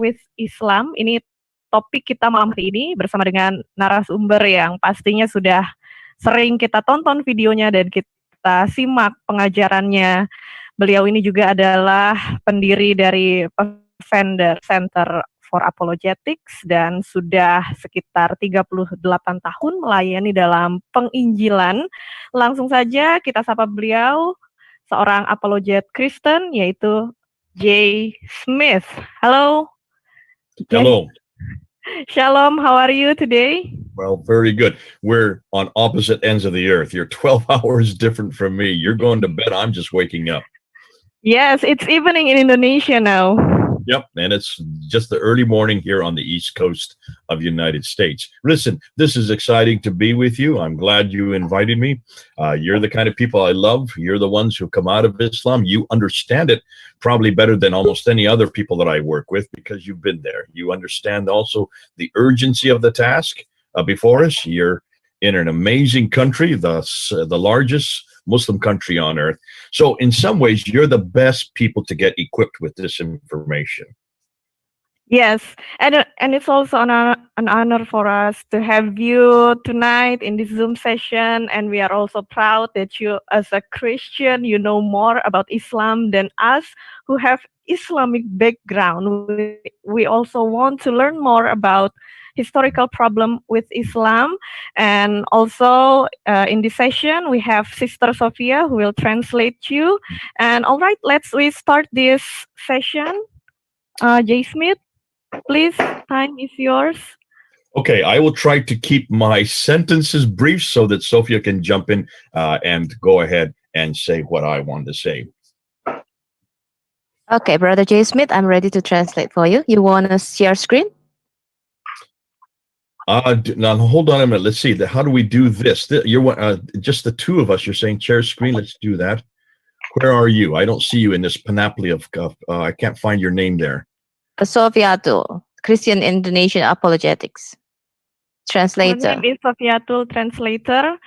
with Islam. Ini topik kita malam hari ini bersama dengan narasumber yang pastinya sudah sering kita tonton videonya dan kita simak pengajarannya. Beliau ini juga adalah pendiri dari Pathfinder Center for Apologetics dan sudah sekitar 38 tahun melayani dalam penginjilan. Langsung saja kita sapa beliau, seorang apologet Kristen yaitu Jay Smith. Hello. Hello. Shalom, how are you today? Well, very good. We're on opposite ends of the earth. You're 12 hours different from me. You're going to bed. I'm just waking up. Yes, it's evening in Indonesia now. Yep, and it's just the early morning here on the East Coast of the United States. Listen, this is exciting to be with you. I'm glad you invited me. You're the kind of people I love. You're the ones who come out of Islam. You understand it probably better than almost any other people that I work with because you've been there. You understand also the urgency of the task before us. You're in an amazing country, the largest Muslim country on earth. So in some ways, you're the best people to get equipped with this information. Yes, and it's also an honor for us to have you tonight in this Zoom session, and we are also proud that you, as a Christian, you know more about Islam than us who have Islamic background. We also want to learn more about historical problem with Islam, and also in this session we have Sister Sophia who will translate you. And all right, we start this session. Jay Smith, please, time is yours. Okay, I will try to keep my sentences brief so that Sophia can jump in and go ahead and say what I want to say. Okay, Brother Jay Smith, I'm ready to translate for you. You want to share screen? Now hold on a minute. Let's see. How do we do this? You're just the two of us. You're saying share screen. Let's do that. Where are you? I don't see you in this panoply of. I can't find your name there. Sofiatul, Christian Indonesian Apologetics, translator. My name is Sofiatul, translator.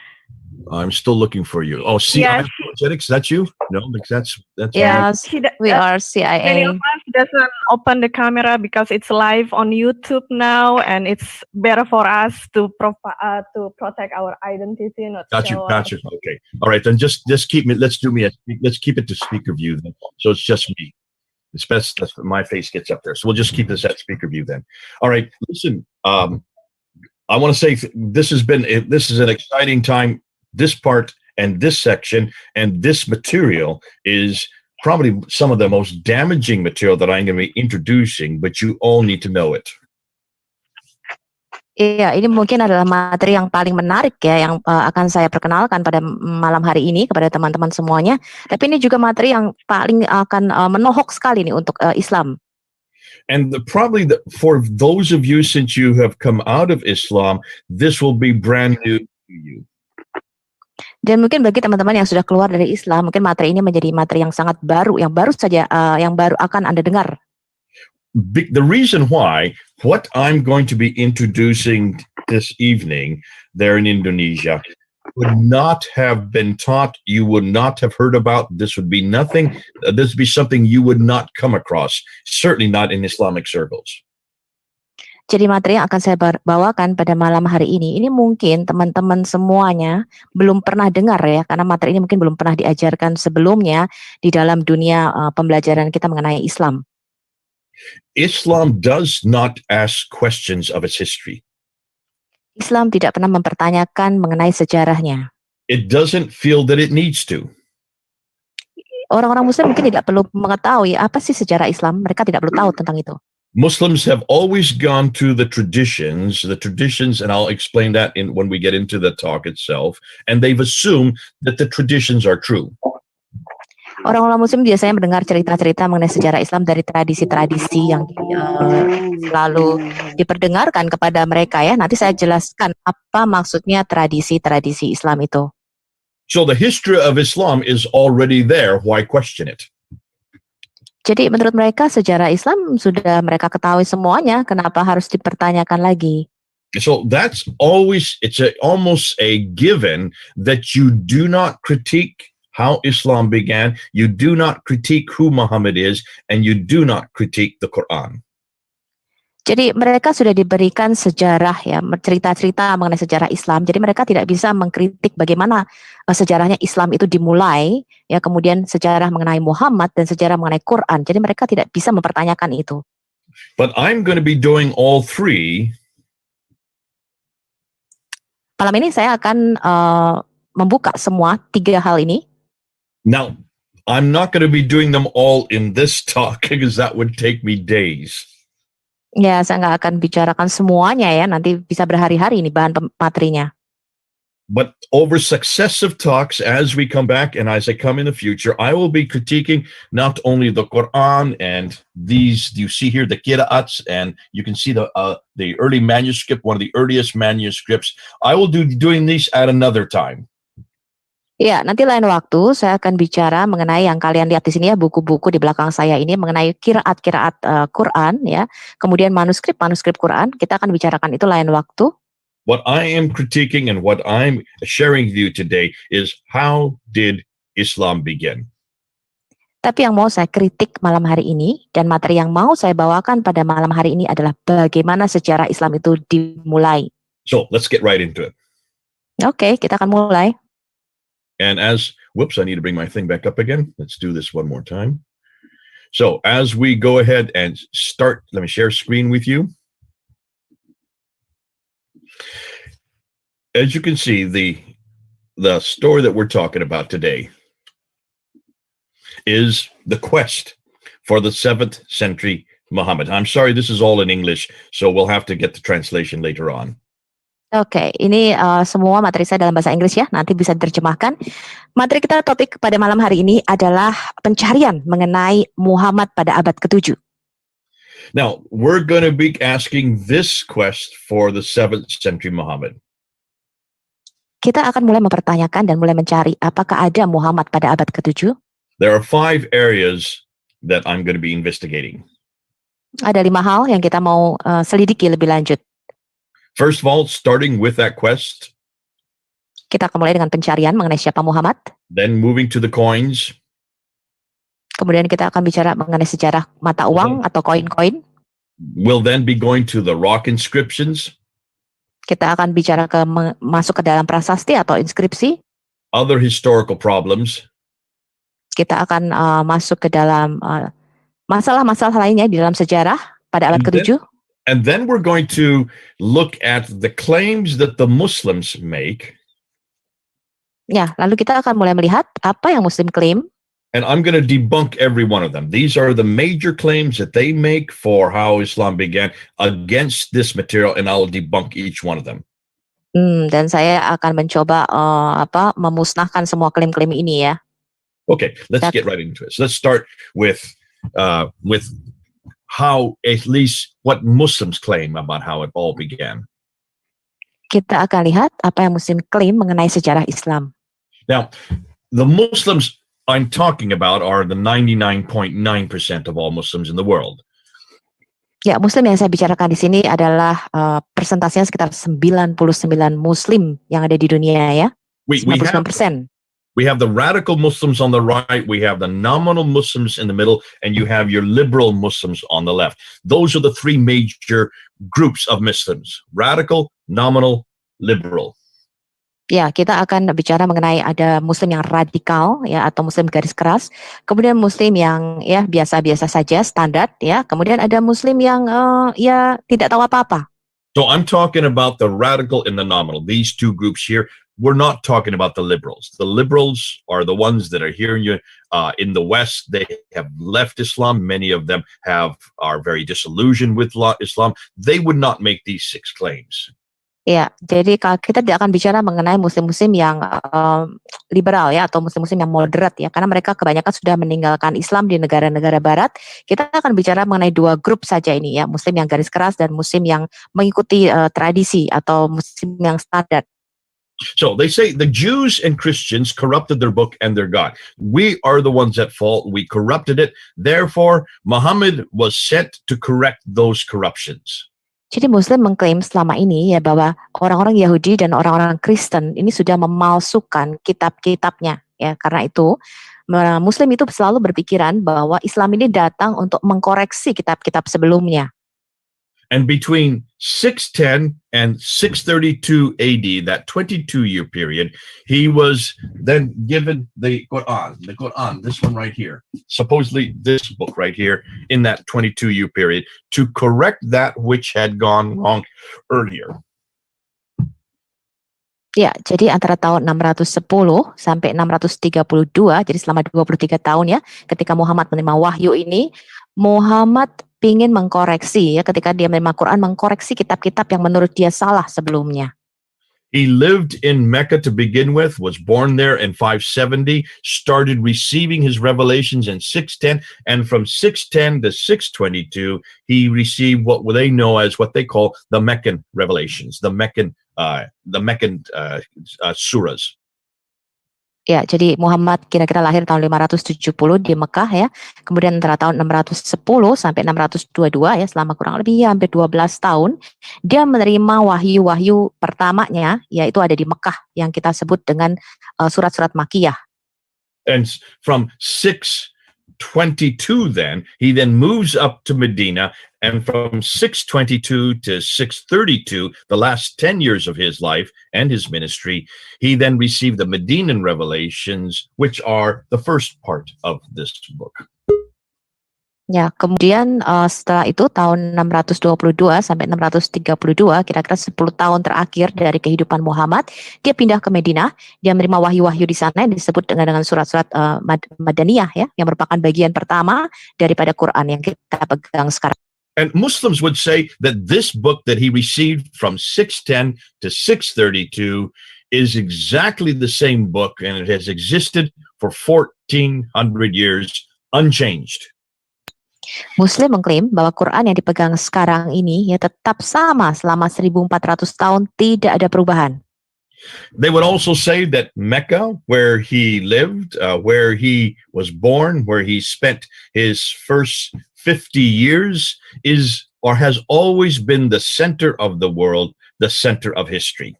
I'm still looking for you. Oh, CIA Apologetics. That's you? No, that's. Yes, we are CIA. Many of us doesn't open the camera because it's live on YouTube now, and it's better for us to protect our identity. Gotcha. Okay. All right. Then just keep me. Let's keep it to speaker view then. So it's just me. It's best that my face gets up there. So we'll just keep this at speaker view then. All right. Listen. I want to say this is an exciting time. This part and this section and this material is probably some of the most damaging material that I'm going to be introducing, but you all need to know it. Iya, ini mungkin adalah materi yang paling menarik ya, yang akan saya perkenalkan pada malam hari ini kepada teman-teman semuanya. Tapi ini juga materi yang paling akan menohok sekali nih untuk Islam. And for those of you, since you have come out of Islam, this will be brand new to you. Dan mungkin bagi teman-teman yang sudah keluar dari Islam, mungkin materi ini menjadi materi yang sangat baru, yang baru akan Anda dengar. The reason why, what I'm going to be introducing this evening there in Indonesia would not have been taught, you would not have heard about, this would be something you would not come across, certainly not in Islamic circles. Jadi materi yang akan saya bawakan pada malam hari ini mungkin teman-teman semuanya belum pernah dengar ya, karena materi ini mungkin belum pernah diajarkan sebelumnya di dalam dunia pembelajaran kita mengenai Islam. Islam does not ask questions of its history. Islam tidak pernah mempertanyakan mengenai sejarahnya. It doesn't feel that it needs to. Orang-orang Muslim mungkin tidak perlu mengetahui apa sih sejarah Islam, mereka tidak perlu tahu tentang itu. Muslims have always gone to the traditions, and I'll explain that when we get into the talk itself, and they've assumed that the traditions are true. Orang-orang Muslim biasanya mendengar cerita-cerita mengenai sejarah Islam dari tradisi-tradisi yang selalu diperdengarkan kepada mereka ya. Nanti saya jelaskan apa maksudnya tradisi-tradisi Islam itu. So the history of Islam is already there. Why question it? Jadi menurut mereka sejarah Islam sudah mereka ketahui semuanya. Kenapa harus dipertanyakan lagi? So that's almost a given that you do not critique how Islam began, you do not critique who Muhammad is, and you do not critique the Quran. Jadi mereka sudah diberikan sejarah ya, cerita-cerita mengenai sejarah Islam. Jadi mereka tidak bisa mengkritik bagaimana sejarahnya Islam itu dimulai, ya kemudian sejarah mengenai Muhammad dan sejarah mengenai Quran. Jadi mereka tidak bisa mempertanyakan itu. But I'm going to be doing all three. Malam ini saya akan membuka semua 3 hal ini. Now, I'm not going to be doing them all in this talk because that would take me days. Ya, saya nggak akan bicarakan semuanya ya, nanti bisa berhari-hari ini bahan materinya. But over successive talks, as we come back and as I come in the future, I will be critiquing not only the Quran and these, you see here, the qira'ats, and you can see the early manuscript, one of the earliest manuscripts. I will be doing these at another time. Ya, nanti lain waktu saya akan bicara mengenai yang kalian lihat di sini ya, buku-buku di belakang saya ini mengenai kiraat-kiraat Quran ya. Kemudian manuskrip Quran, kita akan bicarakan itu lain waktu. What I am critiquing and what I'm sharing with you today is how did Islam begin? Tapi yang mau saya kritik malam hari ini dan materi yang mau saya bawakan pada malam hari ini adalah bagaimana sejarah Islam itu dimulai. So let's get right into it. Oke, kita akan mulai. And whoops, I need to bring my thing back up again. Let's do this one more time. So as we go ahead and start, let me share screen with you. As you can see, the story that we're talking about today is the quest for the 7th century Muhammad. I'm sorry, this is all in English, so we'll have to get the translation later on. Oke, ini semua materi saya dalam bahasa Inggris ya, nanti bisa diterjemahkan. Materi kita topik pada malam hari ini adalah pencarian mengenai Muhammad pada abad ke-7. Now, we're going to be asking this quest for the 7th century Muhammad. Kita akan mulai mempertanyakan dan mulai mencari apakah ada Muhammad pada abad ke-7. There are 5 areas that I'm going to be investigating. Ada 5 hal yang kita mau selidiki lebih lanjut. First of all, starting with that quest. Kita akan mulai dengan pencarian mengenai siapa Muhammad. Then moving to the coins. Kemudian kita akan bicara mengenai sejarah mata uang atau koin-koin. We'll then be going to the rock inscriptions. Kita akan bicara masuk ke dalam prasasti atau inskripsi. Other historical problems. Kita akan masuk ke dalam masalah-masalah lainnya di dalam sejarah pada abad ke-7. And then we're going to look at the claims that the Muslims make. Ya, lalu kita akan mulai melihat apa yang Muslim klaim. And I'm going to debunk every one of them. These are the major claims that they make for how Islam began against this material, and I'll debunk each one of them. Dan saya akan mencoba memusnahkan semua klaim-klaim ini ya. Okay, let's get right into it. So let's start with how, at least what Muslims claim about how it all began. Kita akan lihat apa yang Muslim klaim mengenai sejarah Islam. Now, the Muslims I'm talking about are the 99.9% of all Muslims in the world. Ya, Muslim yang saya bicarakan di sini adalah persentasenya sekitar 99 Muslim yang ada di dunia ya. 99%. We have the radical Muslims on the right, we have the nominal Muslims in the middle, and you have your liberal Muslims on the left. Those are the 3 major groups of Muslims: radical, nominal, liberal. Ya, kita akan bicara mengenai ada Muslim yang radikal ya atau Muslim garis keras, kemudian Muslim yang ya biasa-biasa saja, standar ya, kemudian ada Muslim yang ya tidak tahu apa-apa. So I'm talking about the radical and the nominal. These 2 groups here. We're not talking about the liberals. The liberals are the ones that are here in the West. They have left Islam. Many of them are very disillusioned with Islam. They would not make these 6 claims. Ya, jadi kita tidak akan bicara mengenai muslim-muslim yang liberal ya atau muslim-muslim yang moderat ya, karena mereka kebanyakan sudah meninggalkan Islam di negara-negara Barat. Kita akan bicara mengenai 2 grup saja ini ya, muslim yang garis keras dan muslim yang mengikuti tradisi atau muslim yang standar. So they say the Jews and Christians corrupted their book and their God. We are the ones at fault. We corrupted it. Therefore, Muhammad was sent to correct those corruptions. Jadi Muslim mengklaim selama ini ya bahwa orang-orang Yahudi dan orang-orang Kristen ini sudah memalsukan kitab-kitabnya ya. Karena itu Muslim itu selalu berpikiran bahwa Islam ini datang untuk mengkoreksi kitab-kitab sebelumnya. And between 610 and 632 AD, that 22-year period, he was then given the Quran, this one right here, supposedly this book right here in that 22-year period, to correct that which had gone wrong earlier. Ya, jadi antara tahun 610 sampai 632, jadi selama 23 tahun ya, ketika Muhammad menerima wahyu ini, Muhammad ingin mengkoreksi ya, ketika dia menerima Quran, mengkoreksi kitab-kitab yang menurut dia salah sebelumnya. He lived in Mecca to begin with, was born there in 570, started receiving his revelations in 610, and from 610 to 622, he received what they know as what they call the Meccan revelations, the Meccan surahs. Ya, jadi Muhammad kira-kira lahir tahun 570 di Mekah ya. Kemudian antara tahun 610 sampai 622 ya, selama kurang lebih hampir 12 tahun, dia menerima wahyu-wahyu pertamanya, yaitu ada di Mekah yang kita sebut dengan surat-surat Makkiyah. And from 622 he then moves up to Medina, and from 622 to 632, the last 10 years of his life and his ministry, he then received the Medinan revelations, which are the first part of this book. Ya, kemudian setelah itu tahun 622 sampai 632, kira-kira 10 tahun terakhir dari kehidupan Muhammad, dia pindah ke Madinah, dia menerima wahyu-wahyu di sana yang disebut dengan surat-surat Madaniyah ya, yang merupakan bagian pertama daripada Quran yang kita pegang sekarang. And Muslims would say that this book that he received from 610 to 632 is exactly the same book, and it has existed for 1400 years unchanged. Muslim mengklaim bahwa Quran yang dipegang sekarang ini ya tetap sama selama 1400 tahun, tidak ada perubahan. They would also say that Mecca, where he lived, where he was born, where he spent his first 50 years, is or has always been the center of the world, the center of history.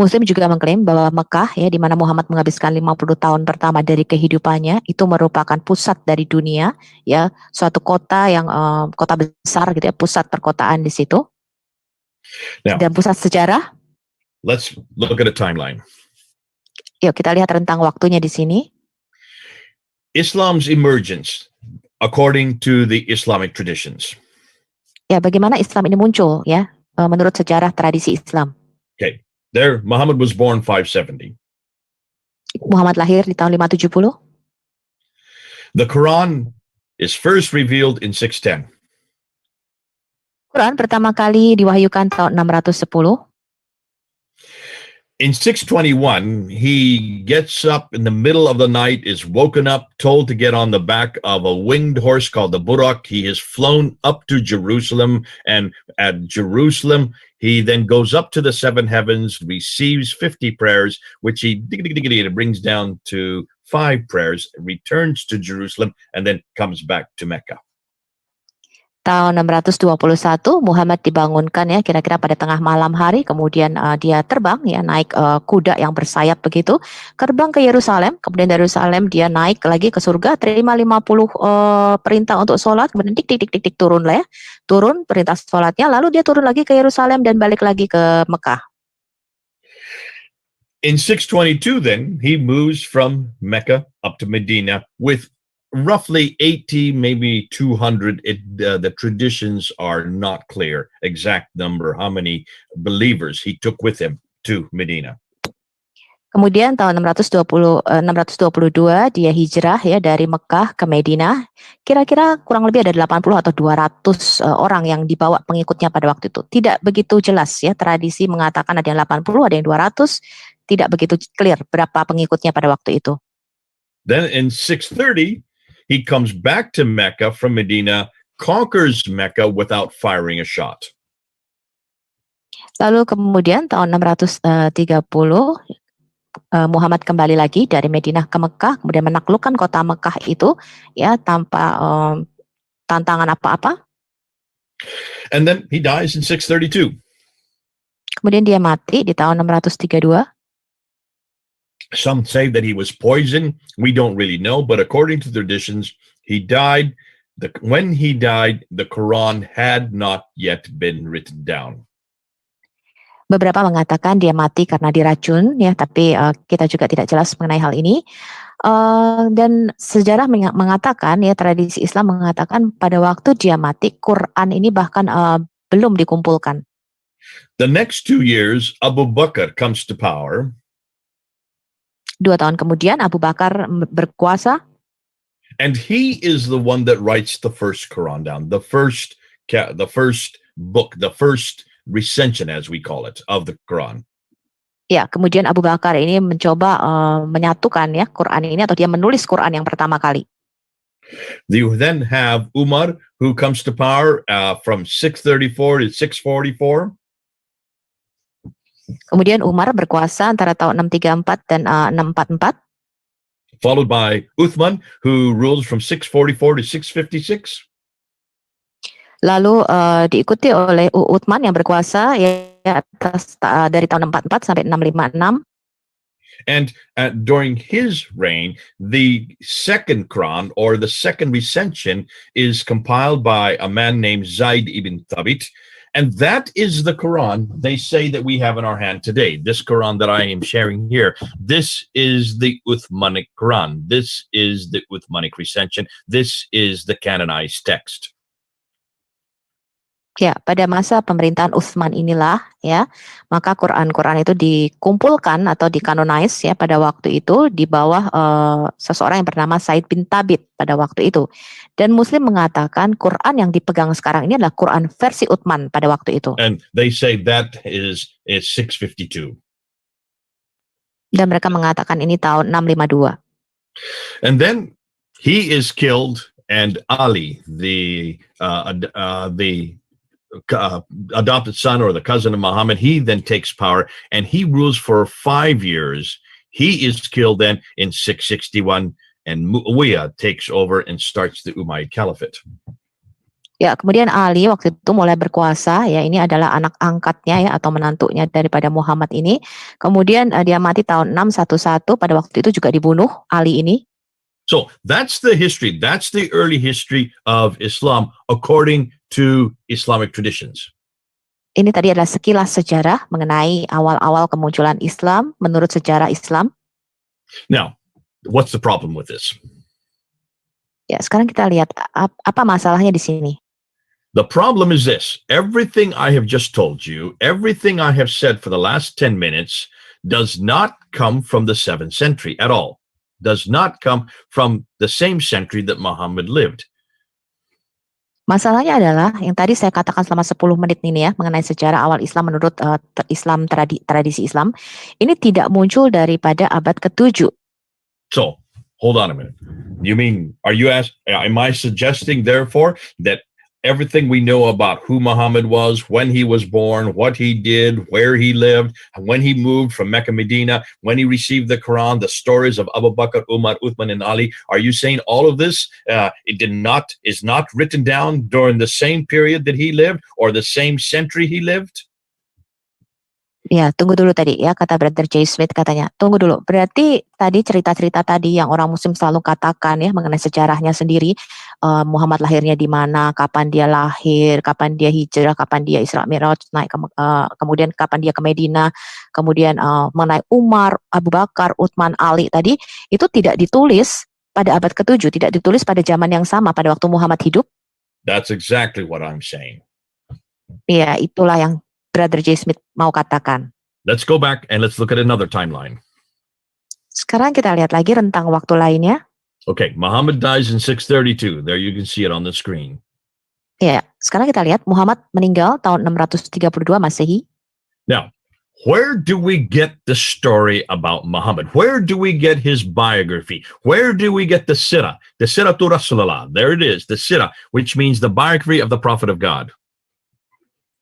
Muslim juga mengklaim bahwa Mekah ya, di mana Muhammad menghabiskan 50 tahun pertama dari kehidupannya, itu merupakan pusat dari dunia ya, suatu kota yang kota besar gitu ya, pusat perkotaan di situ. Now, dan pusat sejarah. Let's look at a timeline. Yuk kita lihat rentang waktunya di sini. Islam's emergence according to the Islamic traditions. Ya, bagaimana Islam ini muncul ya, menurut sejarah tradisi Islam. Okay. There, Muhammad was born 570. Muhammad lahir di tahun 570. The Quran is first revealed in 610. Quran pertama kali diwahyukan tahun 610. In 621, he gets up in the middle of the night, is woken up, told to get on the back of a winged horse called the Burak. He is flown up to Jerusalem, and at Jerusalem, he then goes up to the seven heavens, receives 50 prayers, which he brings down to 5 prayers, returns to Jerusalem, and then comes back to Mecca. Tahun 621 Muhammad dibangunkan ya, kira-kira pada tengah malam hari, kemudian dia terbang ya, naik kuda yang bersayap begitu, terbang ke Yerusalem, kemudian dari Yerusalem dia naik lagi ke surga, terima 50 perintah untuk sholat, kemudian tik turun lah ya, turun perintah sholatnya, lalu dia turun lagi ke Yerusalem dan balik lagi ke Mekah. In 622 then, he moves from Mecca up to Medina with roughly 80, maybe 200. The traditions are not clear, exact number, how many believers he took with him to Medina. Kemudian tahun 622 dia hijrah ya dari Mekah ke Madinah. Kira-kira kurang lebih ada 80 atau 200 orang yang dibawa pengikutnya pada waktu itu. Tidak begitu jelas ya, tradisi mengatakan ada yang 80, ada yang 200, tidak begitu clear berapa pengikutnya pada waktu itu. Then in 630, he comes back to Mecca from Medina, conquers Mecca without firing a shot. Lalu kemudian tahun 630 Muhammad kembali lagi dari Madinah ke Mekah, kemudian menaklukkan kota Mekah itu ya tanpa tantangan apa-apa. And then he dies in 632. Kemudian dia mati di tahun 632. Some say that he was poisoned. We don't really know, but according to traditions, he died When he died, the Quran had not yet been written down. Beberapa mengatakan dia mati karena diracun, ya, tapi kita juga tidak jelas mengenai hal ini. Dan sejarah mengatakan, ya, tradisi Islam mengatakan pada waktu dia mati, Quran ini bahkan belum dikumpulkan. The next 2 years, Abu Bakr comes to power. 2 tahun kemudian Abu Bakar berkuasa. And he is the one that writes the first Quran down, the first book, the first recension, as we call it, of the Quran. Ya, kemudian Abu Bakar ini mencoba menyatukan, ya, Quran ini, atau dia menulis Quran yang pertama kali. You then have Umar, who comes to power from 634 to 644. Kemudian Umar berkuasa antara tahun 634 dan 644. Followed by Uthman, who rules from 644 to 656. Lalu diikuti oleh Uthman yang berkuasa, ya, atas dari tahun 644 sampai 656. And during his reign, the second Quran, or the second recension, is compiled by a man named Zaid ibn Thabit. And that is the Quran they say that we have in our hand today. This Quran that I am sharing here, this is the Uthmanic Quran. This is the Uthmanic recension. This is the canonized text. Ya, pada masa pemerintahan Utsman inilah, ya, maka Quran-Quran itu dikumpulkan atau dikanonize, ya, pada waktu itu di bawah seseorang yang bernama Zaid bin Thabit pada waktu itu. Dan Muslim mengatakan Quran yang dipegang sekarang ini adalah Quran versi Utsman pada waktu itu. And they say that is 652. Dan mereka mengatakan ini tahun 652. And then he is killed, and Ali, the adopted son or the cousin of Muhammad, he then takes power and he rules for 5 years. He is killed then in 661, and Muawiyah takes over and starts the Umayyad Caliphate. Ya, kemudian Ali waktu itu mulai berkuasa, ya, ini adalah anak angkatnya, ya, atau menantunya daripada Muhammad ini. Kemudian dia mati tahun 611, pada waktu itu juga dibunuh Ali ini. So that's the history. That's the early history of Islam according to Islamic traditions. Ini tadi adalah sekilas sejarah mengenai awal-awal kemunculan Islam menurut sejarah Islam. Now, what's the problem with this? Ya, sekarang kita lihat apa masalahnya di sini. The problem is this. Everything I have just told you, everything I have said for the last 10 minutes does not come from the 7th century at all. Does not come from the same century that Muhammad lived. Masalahnya adalah yang tadi saya katakan selama 10 menit ini, ya, mengenai sejarah awal Islam menurut Islam tradisi Islam. Ini tidak muncul daripada abad ke-7. So, hold on a minute. Am I suggesting therefore that everything we know about who Muhammad was, when he was born, what he did, where he lived, when he moved from Mecca, Medina, when he received the Quran, the stories of Abu Bakr, Umar, Uthman, and Ali, are you saying all of this is not written down during the same period that he lived or the same century he lived? Ya, tunggu dulu tadi, ya, kata Brother J. Smith katanya. Tunggu dulu, berarti tadi cerita-cerita tadi yang orang Muslim selalu katakan, ya, mengenai sejarahnya sendiri, Muhammad lahirnya di mana, kapan dia lahir, kapan dia hijrah, kapan dia Isra Mi'raj, naik kemudian kapan dia ke Medina, kemudian mengenai Umar, Abu Bakar, Utsman, Ali tadi, itu tidak ditulis pada abad ke-7, tidak ditulis pada zaman yang sama pada waktu Muhammad hidup. That's exactly what I'm saying. Ya, itulah yang Brother J. Smith mau katakan. Let's go back and let's look at another timeline. Sekarang kita lihat lagi rentang waktu lainnya. Okay, Muhammad dies in 632. There you can see it on the screen. Ya, sekarang kita lihat Muhammad meninggal tahun 632 Masehi. Now, where do we get the story about Muhammad? Where do we get his biography? Where do we get the Sirah? The Sirah to Rasulullah. There it is, the Sirah, which means the biography of the Prophet of God.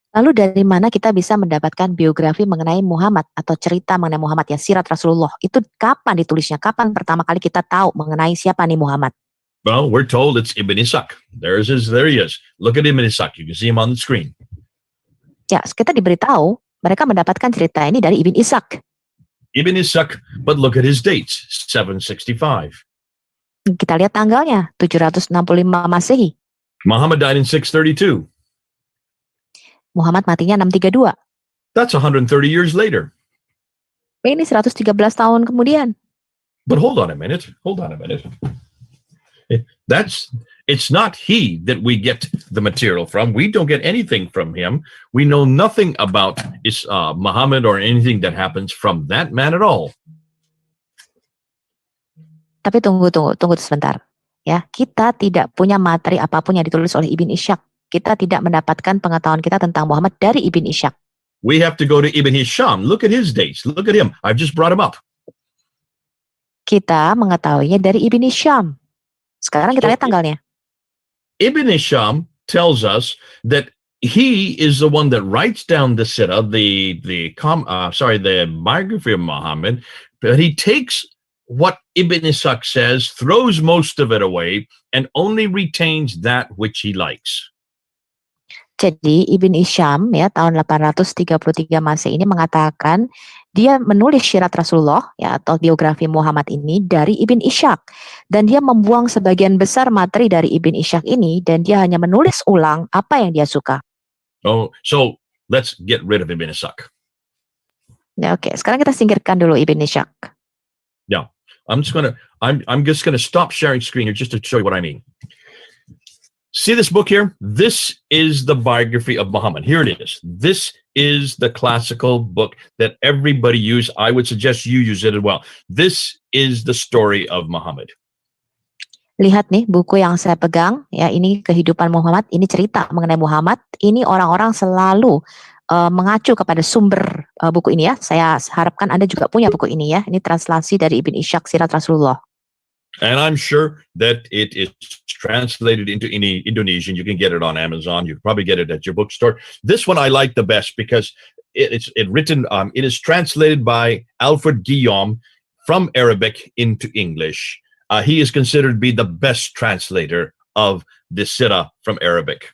Lalu dari mana kita bisa mendapatkan biografi mengenai Muhammad atau cerita mengenai Muhammad, ya, sirat Rasulullah? Itu kapan ditulisnya? Kapan pertama kali kita tahu mengenai siapa nih Muhammad? Well, we're told it's Ibn Ishaq. There he is. Look at Ibn Ishaq. You can see him on the screen. Ya, kita diberitahu mereka mendapatkan cerita ini dari Ibn Ishaq. Ibn Ishaq, but look at his dates, 765. Kita lihat tanggalnya, 765 Masehi. Muhammad died in 632. Muhammad matinya 632. That's 130 years later. Ini 113 tahun kemudian. But hold on a minute. It's not he that we get the material from. We don't get anything from him. We know nothing about Muhammad or anything that happens from that man at all. Tapi tunggu sebentar. Ya, kita tidak punya materi apapun yang ditulis oleh Ibn Ishaq. Kita tidak mendapatkan pengetahuan kita tentang Muhammad dari Ibn Ishaq. We have to go to Ibn Hisham. Look at his dates. Look at him. I've just brought him up. Kita mengetahuinya dari Ibn Hisham. Sekarang kita lihat tanggalnya. Ibn Hisham tells us that he is the one that writes down the Sirah, the biography of Muhammad, but he takes what Ibn Ishaq says, throws most of it away, and only retains that which he likes. Jadi Ibn Hisham ya tahun 833 Masehi ini mengatakan dia menulis syirat Rasulullah ya atau biografi Muhammad ini dari Ibn Ishaq dan dia membuang sebagian besar materi dari Ibn Ishaq ini dan dia hanya menulis ulang apa yang dia suka. Oh, so let's get rid of Ibn Ishaq. Ya, oke, sekarang kita singkirkan dulu Ibn Ishaq. Yeah, I'm just gonna stop sharing screen here just to show you what I mean. See this book here? This is the biography of Muhammad. Here it is. This is the classical book that everybody use. I would suggest you use it as well. This is the story of Muhammad. Lihat nih buku yang saya pegang ya, ini kehidupan Muhammad, ini cerita mengenai Muhammad. Ini orang-orang selalu mengacu kepada sumber buku ini ya. Saya harapkan Anda juga punya buku ini ya. Ini translasi dari Ibn Ishaq Sirat Rasulullah. And I'm sure that it is translated into Indonesian. You can get it on Amazon. You can probably get it at your bookstore. This one I like the best because it is translated by Alfred Guillaume from Arabic into English. He is considered to be the best translator of the Sirah from Arabic.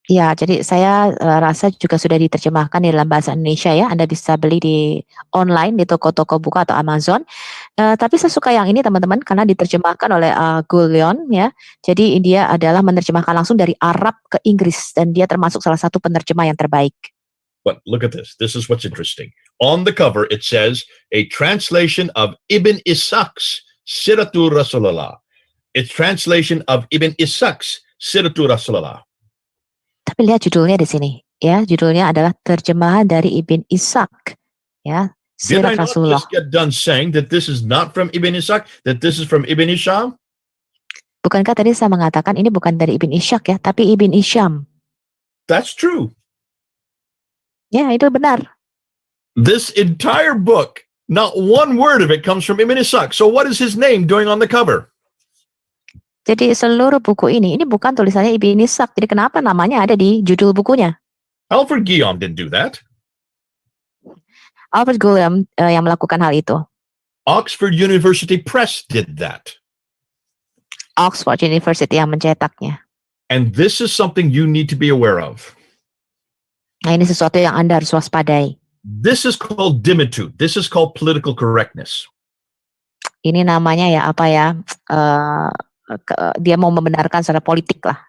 Ya, jadi saya rasa juga sudah diterjemahkan di dalam bahasa Indonesia ya. Anda bisa beli di online di toko-toko buku atau Amazon. Tapi saya suka yang ini teman-teman karena diterjemahkan oleh Guillaume ya. Jadi dia adalah menerjemahkan langsung dari Arab ke Inggris dan dia termasuk salah satu penerjemah yang terbaik. But look at this. This is what's interesting. On the cover it says a translation of Ibn Ishaq's Siratul Rasulullah. It's translation of Ibn Ishaq's Siratul Rasulullah. Tapi lihat judulnya di sini, ya judulnya adalah terjemahan dari Ibn Ishaq, ya Did I Sirat not Rasulullah. just get done saying that this is not from Ibn Ishaq, that this is from Ibn Hisham? Bukankah tadi saya mengatakan ini bukan dari Ibn Ishaq ya, tapi Ibn Hisham? That's true. Ya itu benar. This entire book, not one word of it comes from Ibn Ishaq. So what is his name doing on the cover? Jadi seluruh buku ini bukan tulisannya Ibn Ishaq. Jadi kenapa namanya ada di judul bukunya? Alfred Guillaume didn't do that. Alfred Guillaume yang melakukan hal itu. Oxford University Press did that. Oxford University yang mencetaknya. And this is something you need to be aware of. Nah ini sesuatu yang Anda harus waspadai. This is called dimitude. This is called political correctness. Ini namanya ya apa ya? Dia mau membenarkan secara politik lah.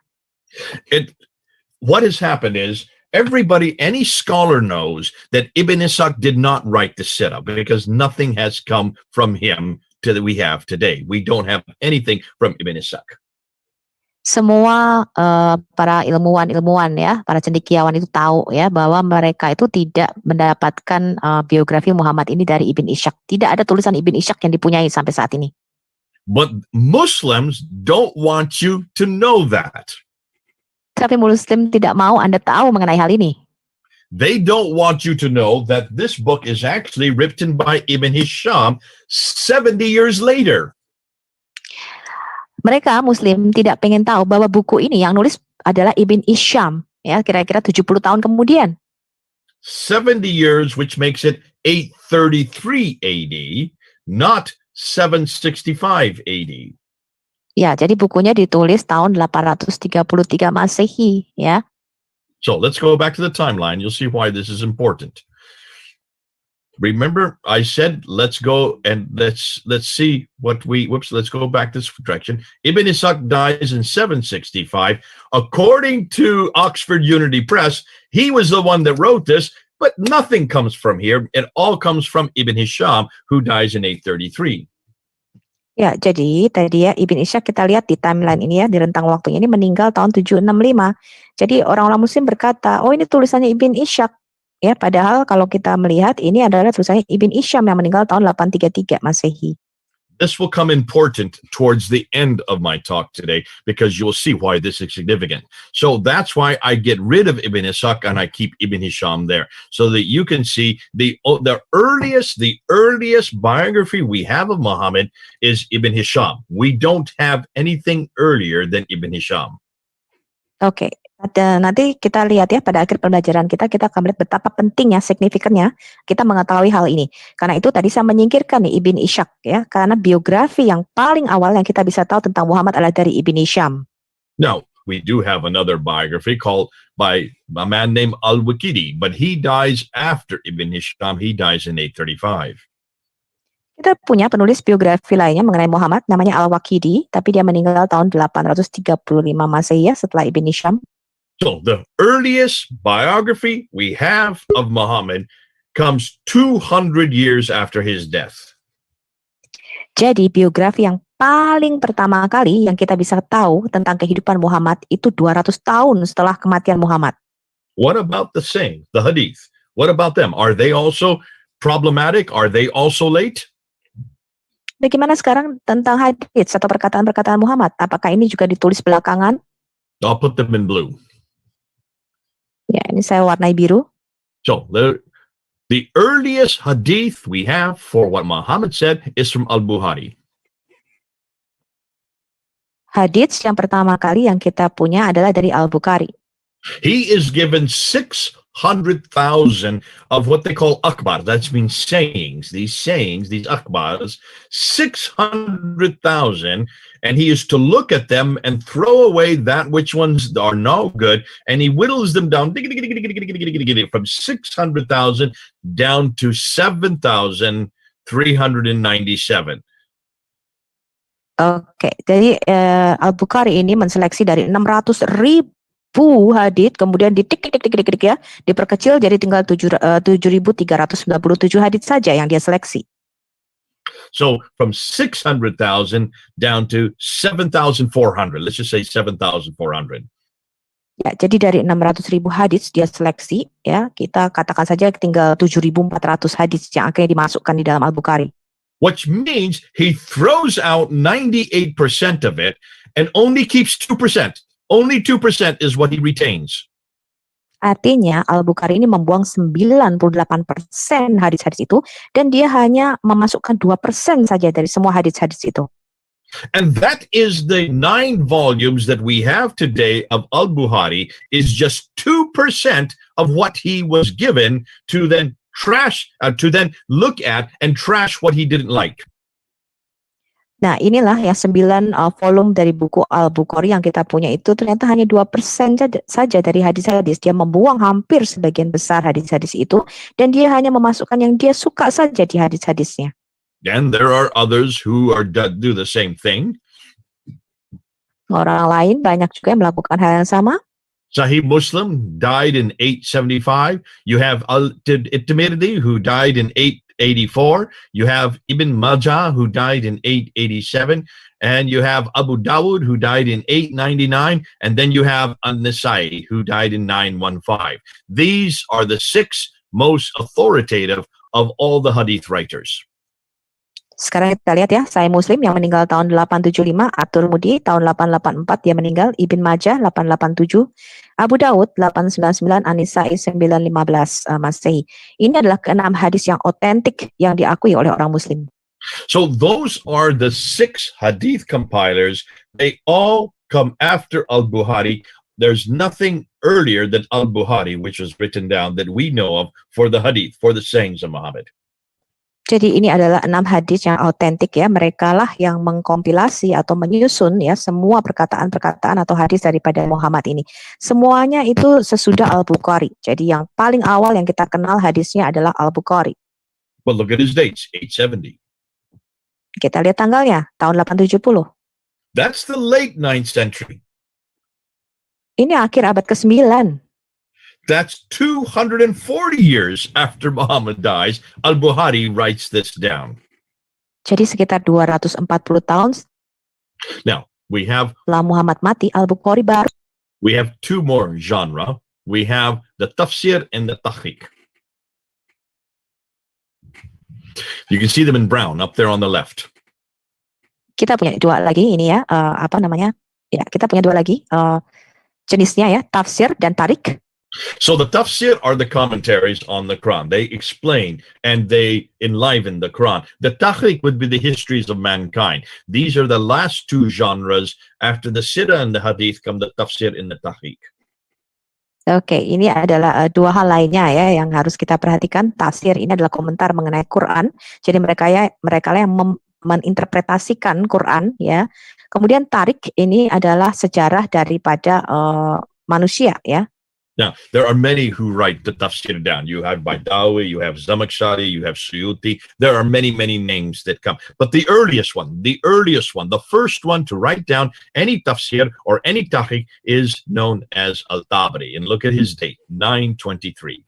What has happened is any scholar knows that Ibn Ishaq did not write the Sirah because nothing has come from him that we have today. We don't have anything from Ibn Ishaq. Semua para ilmuwan ya, para cendekiawan itu tahu ya bahwa mereka itu tidak mendapatkan biografi Muhammad ini dari Ibn Ishaq. Tidak ada tulisan Ibn Ishaq yang dipunyai sampai saat ini. But Muslims don't want you to know that. Tapi Muslim tidak mau Anda tahu mengenai hal ini. They don't want you to know that this book is actually written by Ibn Hisham 70 years later. Mereka Muslim tidak pengen tahu bahwa buku ini yang nulis adalah Ibn Hisham, ya kira-kira 70 tahun kemudian. 70 years, which makes it 833 AD, not 765 AD. Ya, jadi bukunya ditulis tahun 833 Masehi, ya. So let's go back to the timeline. You'll see why this is important. Remember, I said let's go and let's see what we. Let's go back this direction. Ibn Ishaq dies in 765. According to Oxford Unity Press, he was the one that wrote this, but nothing comes from here. It all comes from Ibn Hisham, who dies in 833. Ya, jadi tadi ya Ibn Ishaq kita lihat di timeline ini ya, di rentang waktunya ini meninggal tahun 765. Jadi orang-orang muslim berkata, oh ini tulisannya Ibn Ishaq. Ya, padahal kalau kita melihat ini adalah tulisannya Ibn Hisham yang meninggal tahun 833 Masehi. This will come important towards the end of my talk today because you'll see why this is significant. So that's why I get rid of Ibn Ishaq and I keep Ibn Hisham there so that you can see the earliest biography we have of Muhammad is Ibn Hisham. We don't have anything earlier than Ibn Hisham. Oke, nanti kita lihat ya pada akhir pembelajaran kita akan melihat betapa pentingnya, signifikannya kita mengetahui hal ini. Karena itu tadi saya menyingkirkan nih Ibn Ishaq ya, karena biografi yang paling awal yang kita bisa tahu tentang Muhammad adalah dari Ibn Hisham. Now, we do have another biography called by a man named Al-Waqidi, but he dies after Ibn Hisham. He dies in 835. Kita punya penulis biografi lainnya mengenai Muhammad namanya Al-Waqidi, tapi dia meninggal tahun 835 Masehi ya, setelah Ibn Hisham. So the earliest biography we have of Muhammad comes 200 years after his death. Jadi biografi yang paling pertama kali yang kita bisa tahu tentang kehidupan Muhammad itu 200 tahun setelah kematian Muhammad. What about the saying, the hadith? What about them? Are they also problematic? Are they also late? Bagaimana sekarang tentang hadits atau perkataan-perkataan Muhammad? Apakah ini juga ditulis belakangan? I'll put them in blue. Ya, ini saya warnai biru. So the earliest hadith we have for what Muhammad said is from Al-Bukhari. Hadits yang pertama kali yang kita punya adalah dari Al-Bukhari. He is given 600,000 of what they call akbar. That means sayings, these akbars, 600,000, and he is to look at them and throw away that which ones are no good, and he whittles them down from 600,000 down to 7,397. Oke, jadi Al-Bukhari ini menseleksi dari 600.000 hadits, kemudian ditik ya, diperkecil jadi tinggal 7.397 hadits saja yang dia seleksi. So from 600,000 down to 7,400. Let's just say 7,400. Ya, jadi dari 600.000 hadits dia seleksi, ya, kita katakan saja tinggal 7.400 hadits yang akhirnya dimasukkan di dalam Al-Bukhari. Which means he throws out 98% of it and only keeps 2%. Only 2% is what he retains. Artinya Al-Bukhari ini membuang 98% hadits-hadits itu dan dia hanya memasukkan 2% saja dari semua hadits-hadits itu. And that is the 9 volumes that we have today of Al-Bukhari is just 2% of what he was given to then look at and trash what he didn't like. Nah, inilah yang 9 volume dari buku Al-Bukhari yang kita punya itu ternyata hanya 2% saja dari hadis-hadis. Dia membuang hampir sebagian besar hadis-hadis itu dan dia hanya memasukkan yang dia suka saja di hadis-hadisnya. And there are others who do the same thing. Orang lain banyak juga yang melakukan hal yang sama. Sahih Muslim died in 875. You have At-Tirmidhi who died in 884. You have Ibn Majah who died in 887. And you have Abu Dawud who died in 899. And then you have An-Nasai who died in 915. These are the 6 most authoritative of all the hadith writers. Sekarang kita lihat ya, Sahih Muslim yang meninggal tahun 875, At-Tirmidzi tahun 884 dia meninggal, Ibn Majah 887, Abu Dawud 899, An-Nisai 915 Masehi. Ini adalah ke-6 hadis yang otentik yang diakui oleh orang Muslim. So those are the 6 hadith compilers. They all come after Al-Bukhari. There's nothing earlier than Al-Bukhari, which was written down that we know of for the hadith, for the sayings of Muhammad. Jadi ini adalah 6 hadis yang autentik ya, mereka lah yang mengkompilasi atau menyusun ya semua perkataan-perkataan atau hadis daripada Muhammad ini. Semuanya itu sesudah Al-Bukhari. Jadi yang paling awal yang kita kenal hadisnya adalah Al-Bukhari. But look at his dates, 870. Kita lihat tanggalnya, tahun 870. That's the late 9th century. Ini akhir abad ke-9. That's 240 years after Muhammad dies. Al-Bukhari writes this down. Jadi sekitar 240 tahun Now, we have setelah Muhammad mati, Al-Bukhari baru. we have two more genre. We have the tafsir and the tahqiq. You can see them in brown up there on the left. Kita punya dua lagi ini ya, apa namanya? Ya, kita punya dua lagi jenisnya ya, tafsir dan tarik. So the tafsir are the commentaries on the Quran. They explain and they enliven the Quran. The tahqiq would be the histories of mankind. These are the last two genres. After the sirah and the hadith come the tafsir and the tahqiq. Oke, ini adalah dua hal lainnya ya yang harus kita perhatikan. Tafsir ini adalah komentar mengenai Quran. Jadi mereka lah yang meninterpretasikan Quran ya. Kemudian tarik ini adalah sejarah daripada manusia ya. Now, there are many who write the tafsir down. You have Baidawi, you have Zamakhshari, you have Suyuti. There are many, many names that come. But the earliest one, the first one to write down any tafsir or any tahqiq is known as Al-Tabari. And look at his date, 923.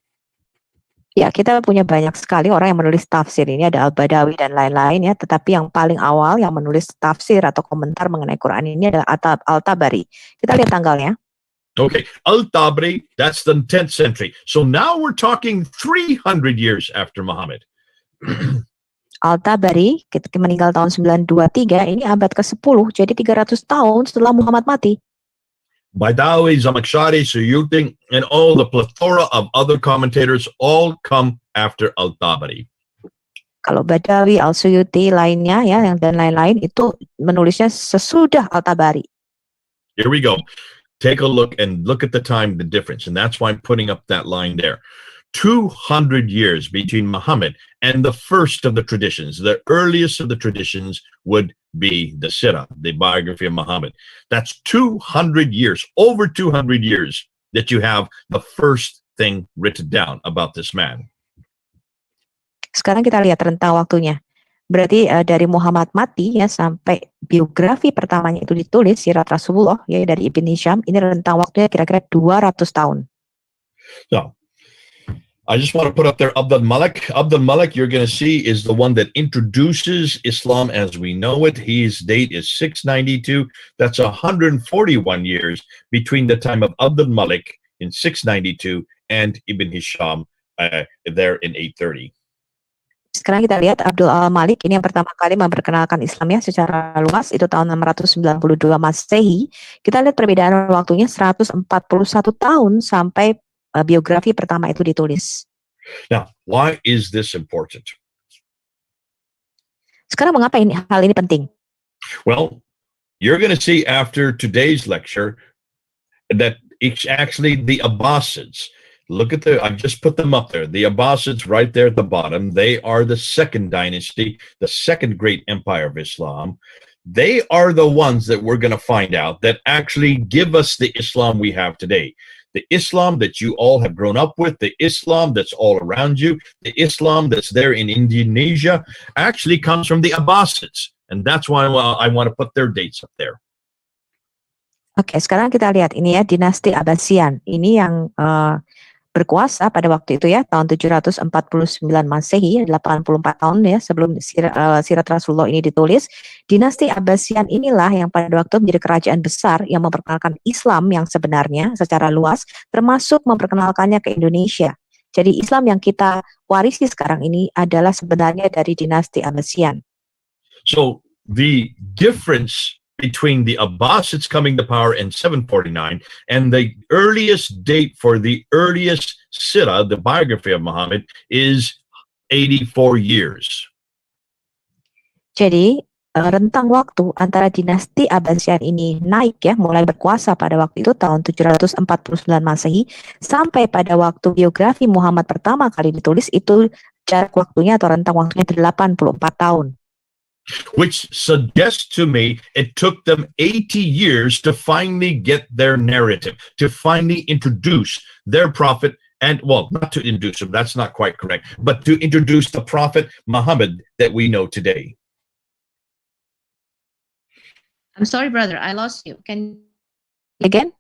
Ya, kita punya banyak sekali orang yang menulis tafsir. Ini ada Al-Badawi dan lain-lain ya. Tetapi yang paling awal yang menulis tafsir atau komentar mengenai Quran ini adalah Al-Tabari. Kita lihat tanggalnya. Okay, Al-Tabari, that's the 10th century. So now we're talking 300 years after Muhammad. Al-Tabari meninggal tahun 923, ini abad ke-10, jadi 300 tahun setelah Muhammad mati. Baidawi, Zamakhshari, Suyuti, and all the plethora of other commentators all come after Al-Tabari. Kalau Badawi, Al-Suyuti, lainnya ya, dan lain-lain itu menulisnya sesudah Al-Tabari. Here we go. Take a look and look at the time, the difference. And that's why I'm putting up that line there. 200 years between Muhammad and the first of the traditions. The earliest of the traditions would be the Sirah, the biography of Muhammad. That's 200 years, over 200 years that you have the first thing written down about this man. Sekarang kita lihat rentang waktunya. Berarti dari Muhammad mati ya sampai biografi pertamanya itu ditulis Sirat Rasulullah ya dari Ibn Hisham, ini rentang waktunya kira-kira 200 tahun. So, I just want to put up there Abdul Malik. Abdul Malik, you're going to see, is the one that introduces Islam as we know it. His date is 692. That's 141 years between the time of Abdul Malik in 692 and Ibn Hisham there in 830. Sekarang kita lihat Abdul Al-Malik, ini yang pertama kali memperkenalkan Islam ya secara luas, itu tahun 692 Masehi. Kita lihat perbedaan waktunya 141 tahun sampai biografi pertama itu ditulis. Now, why is this important? Sekarang mengapa hal ini penting? Well, you're going to see after today's lecture that it's actually the Abbasids. Look at I've just put them up there. The Abbasids right there at the bottom. They are the second dynasty, the second great empire of Islam. They are the ones that we're going to find out that actually give us the Islam we have today. The Islam that you all have grown up with, the Islam that's all around you, the Islam that's there in Indonesia actually comes from the Abbasids. And that's why I want to put their dates up there. Oke, sekarang kita lihat ini ya, dinasti Abbasian. Ini yang berkuasa pada waktu itu ya, tahun 749 Masehi, 84 tahun ya sebelum Sirat Rasulullah ini ditulis. Dinasti Abbasian inilah yang pada waktu menjadi kerajaan besar yang memperkenalkan Islam yang sebenarnya secara luas, termasuk memperkenalkannya ke Indonesia. Jadi Islam yang kita warisi sekarang ini adalah sebenarnya dari dinasti Abbasian. So the difference between the Abbasids coming to power in 749 and the earliest date for the earliest Sirah, the biography of Muhammad, is 84 years. Jadi rentang waktu antara dinasti Abbasian ini naik ya, mulai berkuasa pada waktu itu tahun 749 Masehi sampai pada waktu biografi Muhammad pertama kali ditulis itu jarak waktunya atau rentang waktunya 84 tahun. Which suggests to me it took them 80 years to finally get their narrative, to finally introduce their prophet and, well, not to introduce him, that's not quite correct, but to introduce the Prophet Muhammad that we know today. I'm sorry, brother, I lost you. Can again?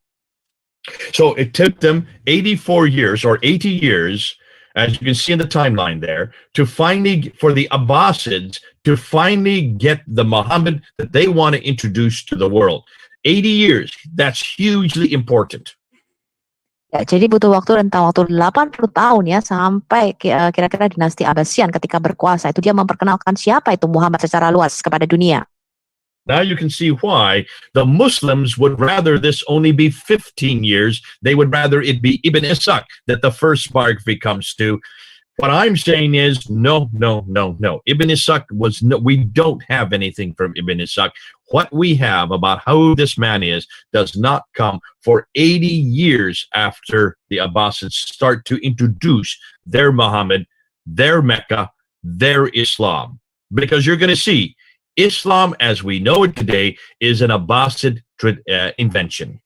So it took them 84 years or 80 years, as you can see in the timeline there, to finally, for the Abbasids to finally get the Muhammad that they want to introduce to the world. 80 years, that's hugely important. Ya, jadi butuh rentang waktu 80 tahun ya sampai kira-kira dinasti Abbasian ketika berkuasa itu dia memperkenalkan siapa itu Muhammad secara luas kepada dunia. Now you can see why the Muslims would rather this only be 15 years. They would rather it be Ibn Ishaq that the first biography comes to. What I'm saying is no. Ibn Ishaq we don't have anything from Ibn Ishaq. What we have about how this man is does not come for 80 years after the Abbasids start to introduce their Muhammad, their Mecca, their Islam. Because you're going to see, Islam as we know it today is an Abbasid invention.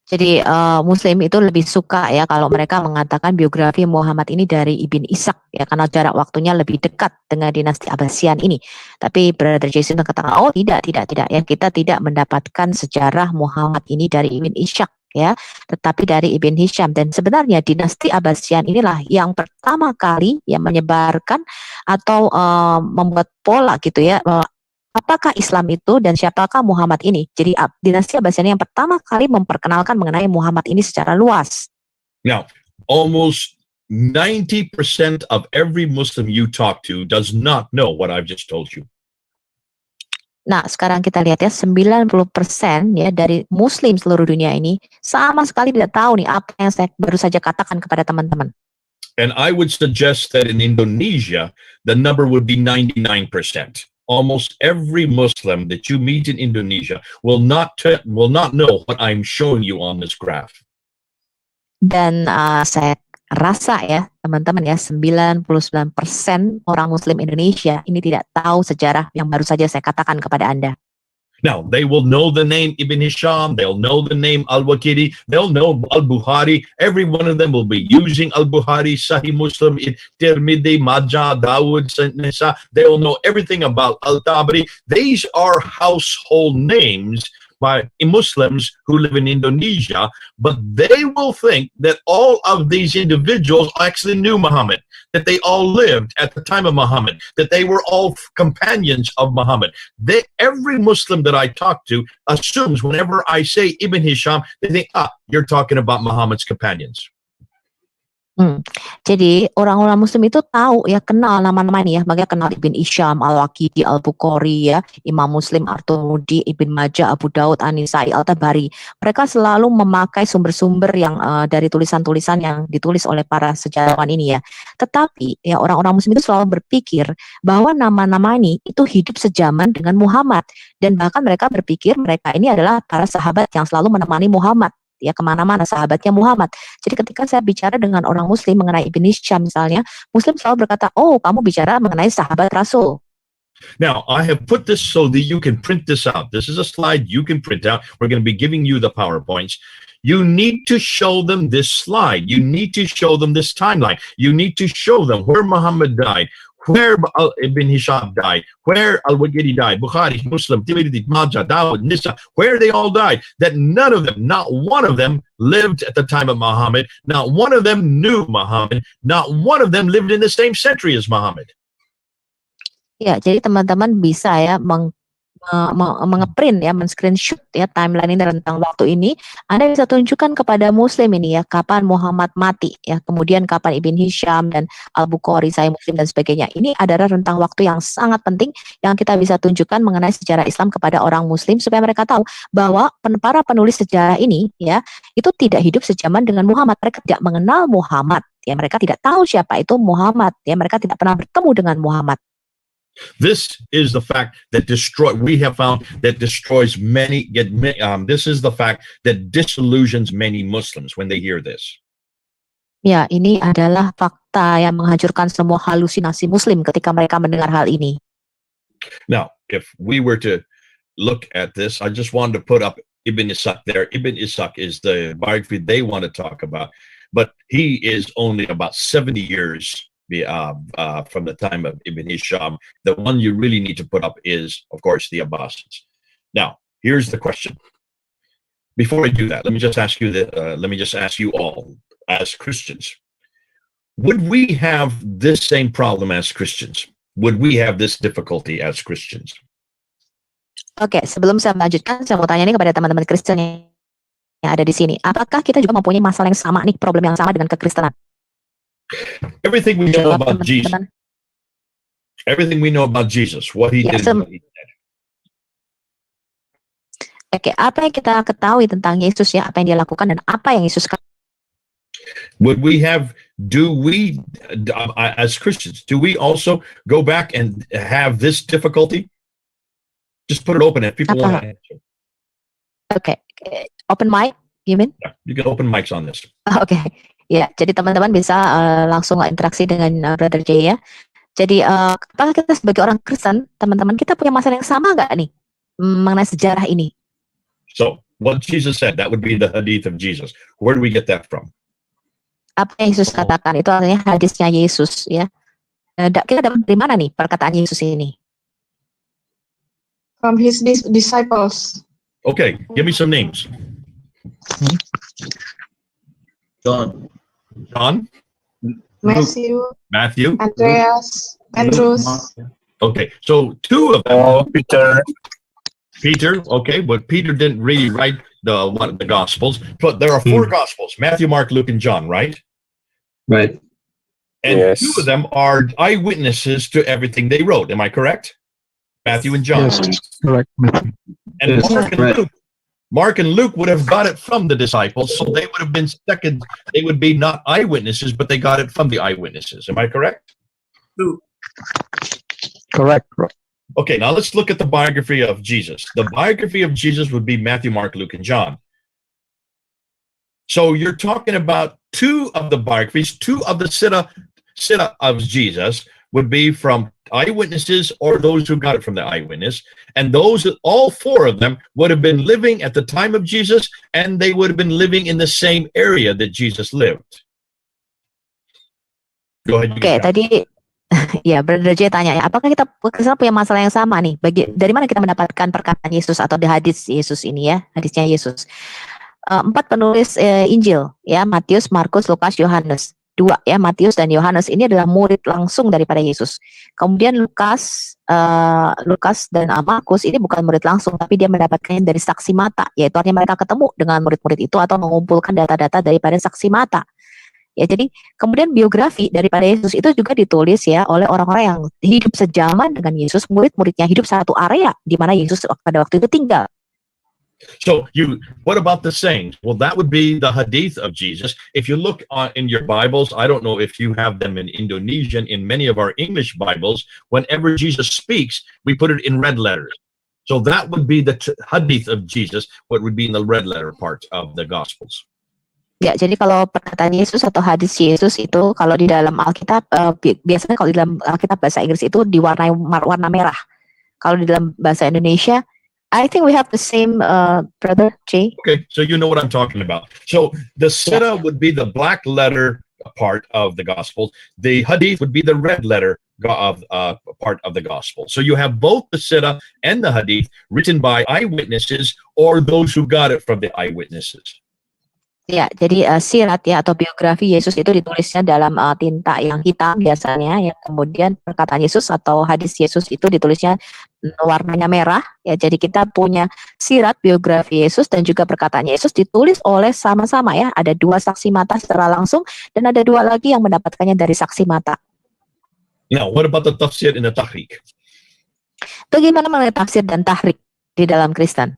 Jadi Muslim itu lebih suka ya kalau mereka mengatakan biografi Muhammad ini dari Ibn Ishaq ya karena jarak waktunya lebih dekat dengan dinasti Abbasian ini. Tapi Brother Jason mengatakan oh tidak ya kita tidak mendapatkan sejarah Muhammad ini dari Ibn Ishaq ya, tetapi dari Ibn Hisham. Dan sebenarnya dinasti Abbasian inilah yang pertama kali yang menyebarkan atau membuat pola gitu ya. Apakah Islam itu dan siapakah Muhammad ini? Jadi dinasti Abbasian yang pertama kali memperkenalkan mengenai Muhammad ini secara luas. Now, almost 90% of every Muslim you talk to does not know what I've just told you. Nah, sekarang kita lihat ya 90% ya dari Muslim seluruh dunia ini sama sekali tidak tahu nih apa yang saya baru saja katakan kepada teman-teman. And I would suggest that in Indonesia, the number would be 99%. Almost every Muslim that you meet in Indonesia will not know what I'm showing you on this graph. Dan saya rasa ya teman-teman ya 99% orang Muslim Indonesia ini tidak tahu sejarah yang baru saja saya katakan kepada Anda. Now, they will know the name Ibn Hisham, they'll know the name Al-Waqidi, they'll know Al-Bukhari. Every one of them will be using Al-Bukhari, Sahih Muslim, Tirmidhi, Majah, Dawud, Nisa. They'll know everything about Al-Tabari. These are household names by Muslims who live in Indonesia, but they will think that all of these individuals actually knew Muhammad, that they all lived at the time of Muhammad, that they were all companions of Muhammad. Every Muslim that I talk to assumes whenever I say Ibn Hisham, they think, you're talking about Muhammad's companions. Jadi orang-orang Muslim itu tahu ya kenal nama-nama ini ya, makanya kenal Ibn Hisham, Al-Waqidi, Al-Bukhari ya, Imam Muslim, At-Tirmidzi, Ibn Majah, Abu Daud, An-Nisai, Al-Tabari. Mereka selalu memakai sumber-sumber yang dari tulisan-tulisan yang ditulis oleh para sejarawan ini ya. Tetapi ya orang-orang Muslim itu selalu berpikir bahwa nama-nama ini itu hidup sejaman dengan Muhammad dan bahkan mereka berpikir mereka ini adalah para sahabat yang selalu menemani Muhammad. Ya kemana-mana sahabatnya Muhammad. Jadi ketika saya bicara dengan orang Muslim mengenai Ibn Hisham misalnya, Muslim selalu berkata, oh kamu bicara mengenai sahabat Rasul. Now, I have put this so that you can print this out. This is a slide you can print out. We're going to be giving you the PowerPoints. You need to show them this slide. You need to show them this timeline. You need to show them where Muhammad died, where Ibn Hisham died, where Al-Waqidi died, Bukhari, Muslim, Tirmidhi, Majah, Dawud, Nisa, where they all died, that none of them, not one of them lived at the time of Muhammad, not one of them knew Muhammad, not one of them lived in the same century as Muhammad. Ya, jadi teman-teman bisa ya mengeprint ya, men-screenshot ya timeline ini rentang waktu ini. Anda bisa tunjukkan kepada Muslim ini ya kapan Muhammad mati ya, kemudian kapan Ibn Hisham dan Al-Bukhari, Sahih Muslim dan sebagainya. Ini adalah rentang waktu yang sangat penting yang kita bisa tunjukkan mengenai sejarah Islam kepada orang Muslim supaya mereka tahu bahwa para penulis sejarah ini ya itu tidak hidup sejaman dengan Muhammad. Mereka tidak mengenal Muhammad ya, mereka tidak tahu siapa itu Muhammad ya, mereka tidak pernah bertemu dengan Muhammad. This is the fact that we have found that destroys many. This is the fact that disillusions many Muslims when they hear this. Ya, ini adalah fakta yang menghancurkan semua halusinasi Muslim ketika mereka mendengar hal ini. Now, if we were to look at this, I just wanted to put up Ibn Ishaq there. Ibn Ishaq is the biography they want to talk about. but he is only about 70 years from the time of Ibn Hisham. The one you really need to put up is, of course, the Abbasids. Now, here's the question. Before I do that, let me just ask you all, as Christians, would we have this same problem as Christians? Would we have this difficulty as Christians? Oke, sebelum saya melanjutkan, saya mau tanya nih kepada teman-teman Kristen yang ada di sini. Apakah kita juga mempunyai masalah yang sama nih, problem yang sama dengan kekristenan? Everything we know Jawab about Jesus, teman-teman. everything we know about Jesus, what he Ya, did, and what he said. Oke, apa yang kita ketahui tentang Yesus ya, apa yang dia lakukan dan apa yang Yesus Do we, as Christians, do we also go back and have this difficulty? Just put it open if people want to answer. Oke, open mic, you mean? Yeah, you can open mics on this. Oke, ya. Jadi teman-teman bisa langsung interaksi dengan Brother J ya. Jadi apakah kita sebagai orang Kristen, teman-teman kita punya masalah yang sama nggak nih mengenai sejarah ini? So, what Jesus said, that would be the hadith of Jesus. Where do we get that from? Apa yang Yesus katakan itu artinya hadisnya Yesus ya. Kita dapat dari mana nih perkataan Yesus ini? From his disciples. Okay, give me some names. John. John, Matthew, Matthew. Andreas, Petrus. Okay, so two of them. Peter. Peter, okay, but Peter didn't really write the Gospels, but there are four Gospels: Matthew, Mark, Luke, and John, right? Right. And Yes. two of them are eyewitnesses to everything they wrote. Am I correct? Matthew and John. Yes, correct. And Yes, Mark and right. Luke would have got it from the disciples, so they would have been second. They would be not eyewitnesses, but they got it from the eyewitnesses. Am I correct? Correct. Okay, now let's look at the biography of Jesus. The biography of Jesus would be Matthew, Mark, Luke, and John. So you're talking about two of the biographies, two of the Siddha of Jesus would be from eyewitnesses or those who got it from the eyewitness. And those, all four of them would have been living at the time of Jesus, and they would have been living in the same area that Jesus lived. Go ahead. Oke, tadi ya Brother J tanya ya, apakah kita punya masalah yang sama nih? Dari mana kita mendapatkan perkataan Yesus atau di hadis Yesus ini ya, hadisnya Yesus? 4 penulis Injil ya, Matius, Markus, Lukas, Yohanes. 2 ya, Matius dan Yohanes ini adalah murid langsung daripada Yesus. Kemudian Lukas dan Markus ini bukan murid langsung, tapi dia mendapatkannya dari saksi mata, yaitu artinya mereka ketemu dengan murid-murid itu atau mengumpulkan data-data daripada saksi mata. Ya, jadi kemudian biografi daripada Yesus itu juga ditulis ya oleh orang-orang yang hidup sejaman dengan Yesus, murid-muridnya hidup satu area di mana Yesus pada waktu itu tinggal. So what about the sayings? Well, that would be the hadith of Jesus. If you look in your Bibles, I don't know if you have them in Indonesian. In many of our English Bibles, whenever Jesus speaks, we put it in red letters. So that would be the hadith of Jesus, what would be in the red letter part of the Gospels. Ya, jadi kalau perkataan Yesus atau hadis Yesus itu kalau di dalam Alkitab biasanya kalau di dalam Alkitab bahasa Inggris itu diwarnai warna merah. Kalau di dalam bahasa Indonesia, I think we have the same, Brother J. Okay, so you know what I'm talking about. So the Siddha would be the black letter part of the Gospel. The Hadith would be the red letter of part of the Gospel. So you have both the Siddha and the Hadith written by eyewitnesses or those who got it from the eyewitnesses. Ya, jadi sirat ya atau biografi Yesus itu ditulisnya dalam tinta yang hitam biasanya ya. Kemudian perkataan Yesus atau hadis Yesus itu ditulisnya warnanya merah ya. Jadi kita punya sirat biografi Yesus dan juga perkataan Yesus ditulis oleh sama-sama ya. Ada 2 saksi mata secara langsung dan ada 2 lagi yang mendapatkannya dari saksi mata. Now, what about the tafsir and the tahrik? Bagaimana mengenai tafsir dan tahrik di dalam Kristen?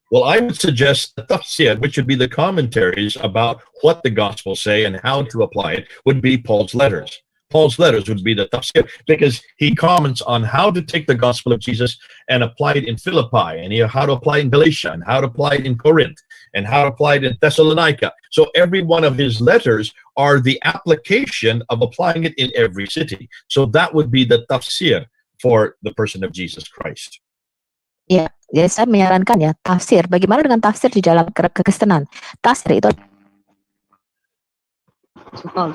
Well, I would suggest the tafsir, which would be the commentaries about what the Gospels say and how to apply it, would be Paul's letters. Paul's letters would be the tafsir because he comments on how to take the Gospel of Jesus and apply it in Philippi, and how to apply it in Galatia, and how to apply it in Corinth, and how to apply it in Thessalonica. So every one of his letters are the application of applying it in every city. So that would be the tafsir for the person of Jesus Christ. Ya, jadi saya menyarankan ya tafsir. Bagaimana dengan tafsir di dalam kekristenan? Tafsir itu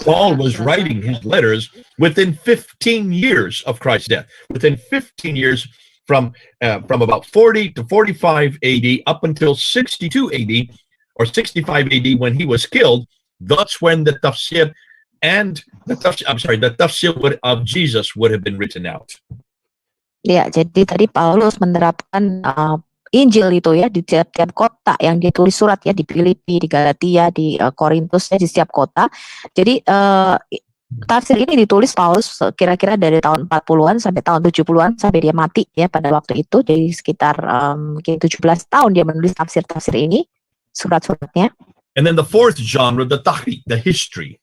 Paul was writing his letters within 15 years of Christ's death. Within 15 years, from about 40 to 45 AD up until 62 AD or 65 AD when he was killed, that's when the tafsir of Jesus would have been written out. Ya, jadi tadi Paulus menerapkan Injil itu ya di tiap-tiap kota yang ditulis surat ya, di Filipi, di Galatia, di Korintus ya, di setiap kota. Jadi tafsir ini ditulis Paulus kira-kira dari tahun 40-an sampai tahun 70-an sampai dia mati ya pada waktu itu. Jadi sekitar mungkin 17 tahun dia menulis tafsir-tafsir ini, surat-suratnya. And then the fourth genre, the tahqiq, the history.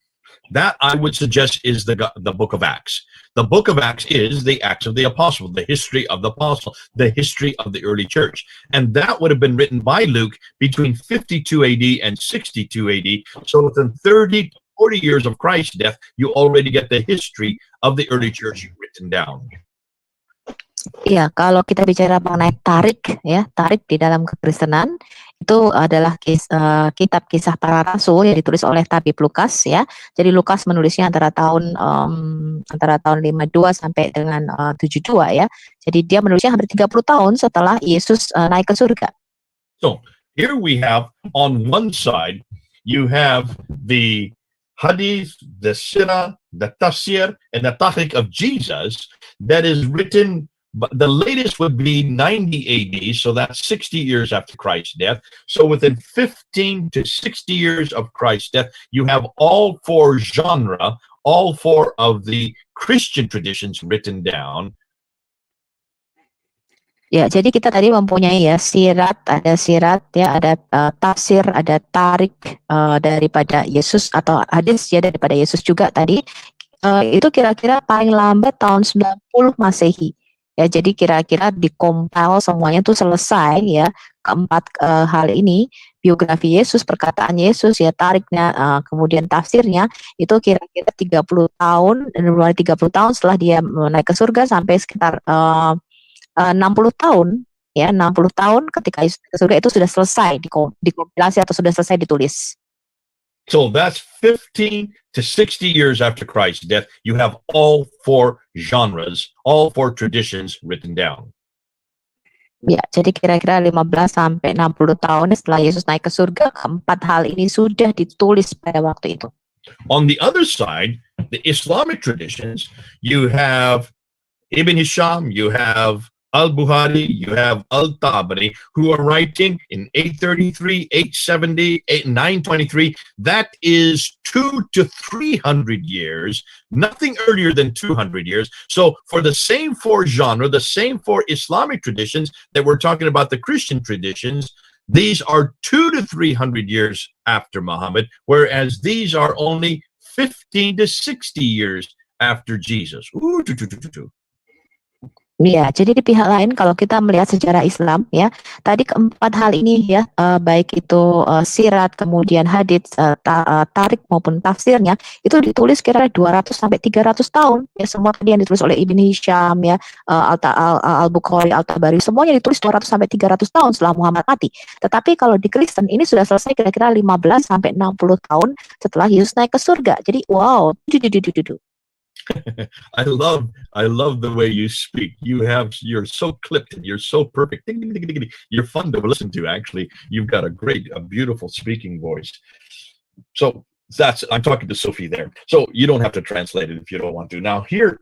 That I would suggest is the book of Acts. The book of Acts is the Acts of the Apostle, the history of the Apostle, the history of the early church. And that would have been written by Luke between 52 AD and 62 AD. So within 30 to 40 years of Christ's death, you already get the history of the early church written down. Ya, kalau kita bicara mengenai tarik di dalam kekristenan itu adalah kitab Kisah Para Rasul yang ditulis oleh tabib Lukas ya. Jadi Lukas menulisnya antara tahun 52 sampai dengan 72 ya. Jadi dia menulisnya hampir 30 tahun setelah Yesus naik ke surga. So, here we have on one side you have the hadith, the sirah, the tafsir, and the tahqiq of Jesus that is written. But the latest would be 90 AD, so that's 60 years after Christ's death. So within 15 to 60 years of Christ's death, you have all four of the Christian traditions written down. Ya, jadi kita tadi mempunyai ya ada sirat ya, ada tafsir, ada tarik daripada Yesus atau hadis ya daripada Yesus juga tadi. Itu kira-kira paling lambat tahun 90 Masehi. Ya, jadi kira-kira dikompil semuanya tuh selesai ya, keempat hal ini, biografi Yesus, perkataan Yesus ya, tariknya, kemudian tafsirnya itu kira-kira 30 tahun, mulai 30 tahun setelah dia naik ke surga sampai sekitar 60 tahun ya, 60 tahun ketika Yesus naik ke surga itu sudah selesai dikompilasi atau sudah selesai ditulis. So that's 15 to 60 years after Christ's death. You have all four genres, all four traditions written down. Ya, jadi kira-kira 15 sampai 60 tahun setelah Yesus naik ke surga, keempat hal ini sudah ditulis pada waktu itu. On the other side, the Islamic traditions, you have Ibn Hisham, you have Al-Bukhari, you have Al-Tabari, who are writing in 833, 870, 923. That is 200 to 300 years, nothing earlier than 200 years. So for the same four genre, the same four Islamic traditions that we're talking about, the Christian traditions, these are 200 to 300 years after Muhammad, whereas these are only 15 to 60 years after Jesus. Ooh, Ya, jadi di pihak lain kalau kita melihat sejarah Islam ya, tadi keempat hal ini ya, baik itu sirat, kemudian hadits, tarik maupun tafsirnya itu ditulis kira-kira 200 sampai 300 tahun ya, semua tadi yang ditulis oleh Ibn Hisham ya, Al-Bukhari, Al-Tabari, semuanya ditulis 200 sampai 300 tahun setelah Muhammad mati. Tetapi kalau di Kristen ini sudah selesai kira-kira 15 sampai 60 tahun setelah Yesus naik ke surga. Jadi wow. I love the way you speak. You're so clipped and you're so perfect. Ding, ding, ding, ding, ding. You're fun to listen to, actually. You've got a beautiful speaking voice. So I'm talking to Sophie there. So you don't have to translate it if you don't want to. Now here,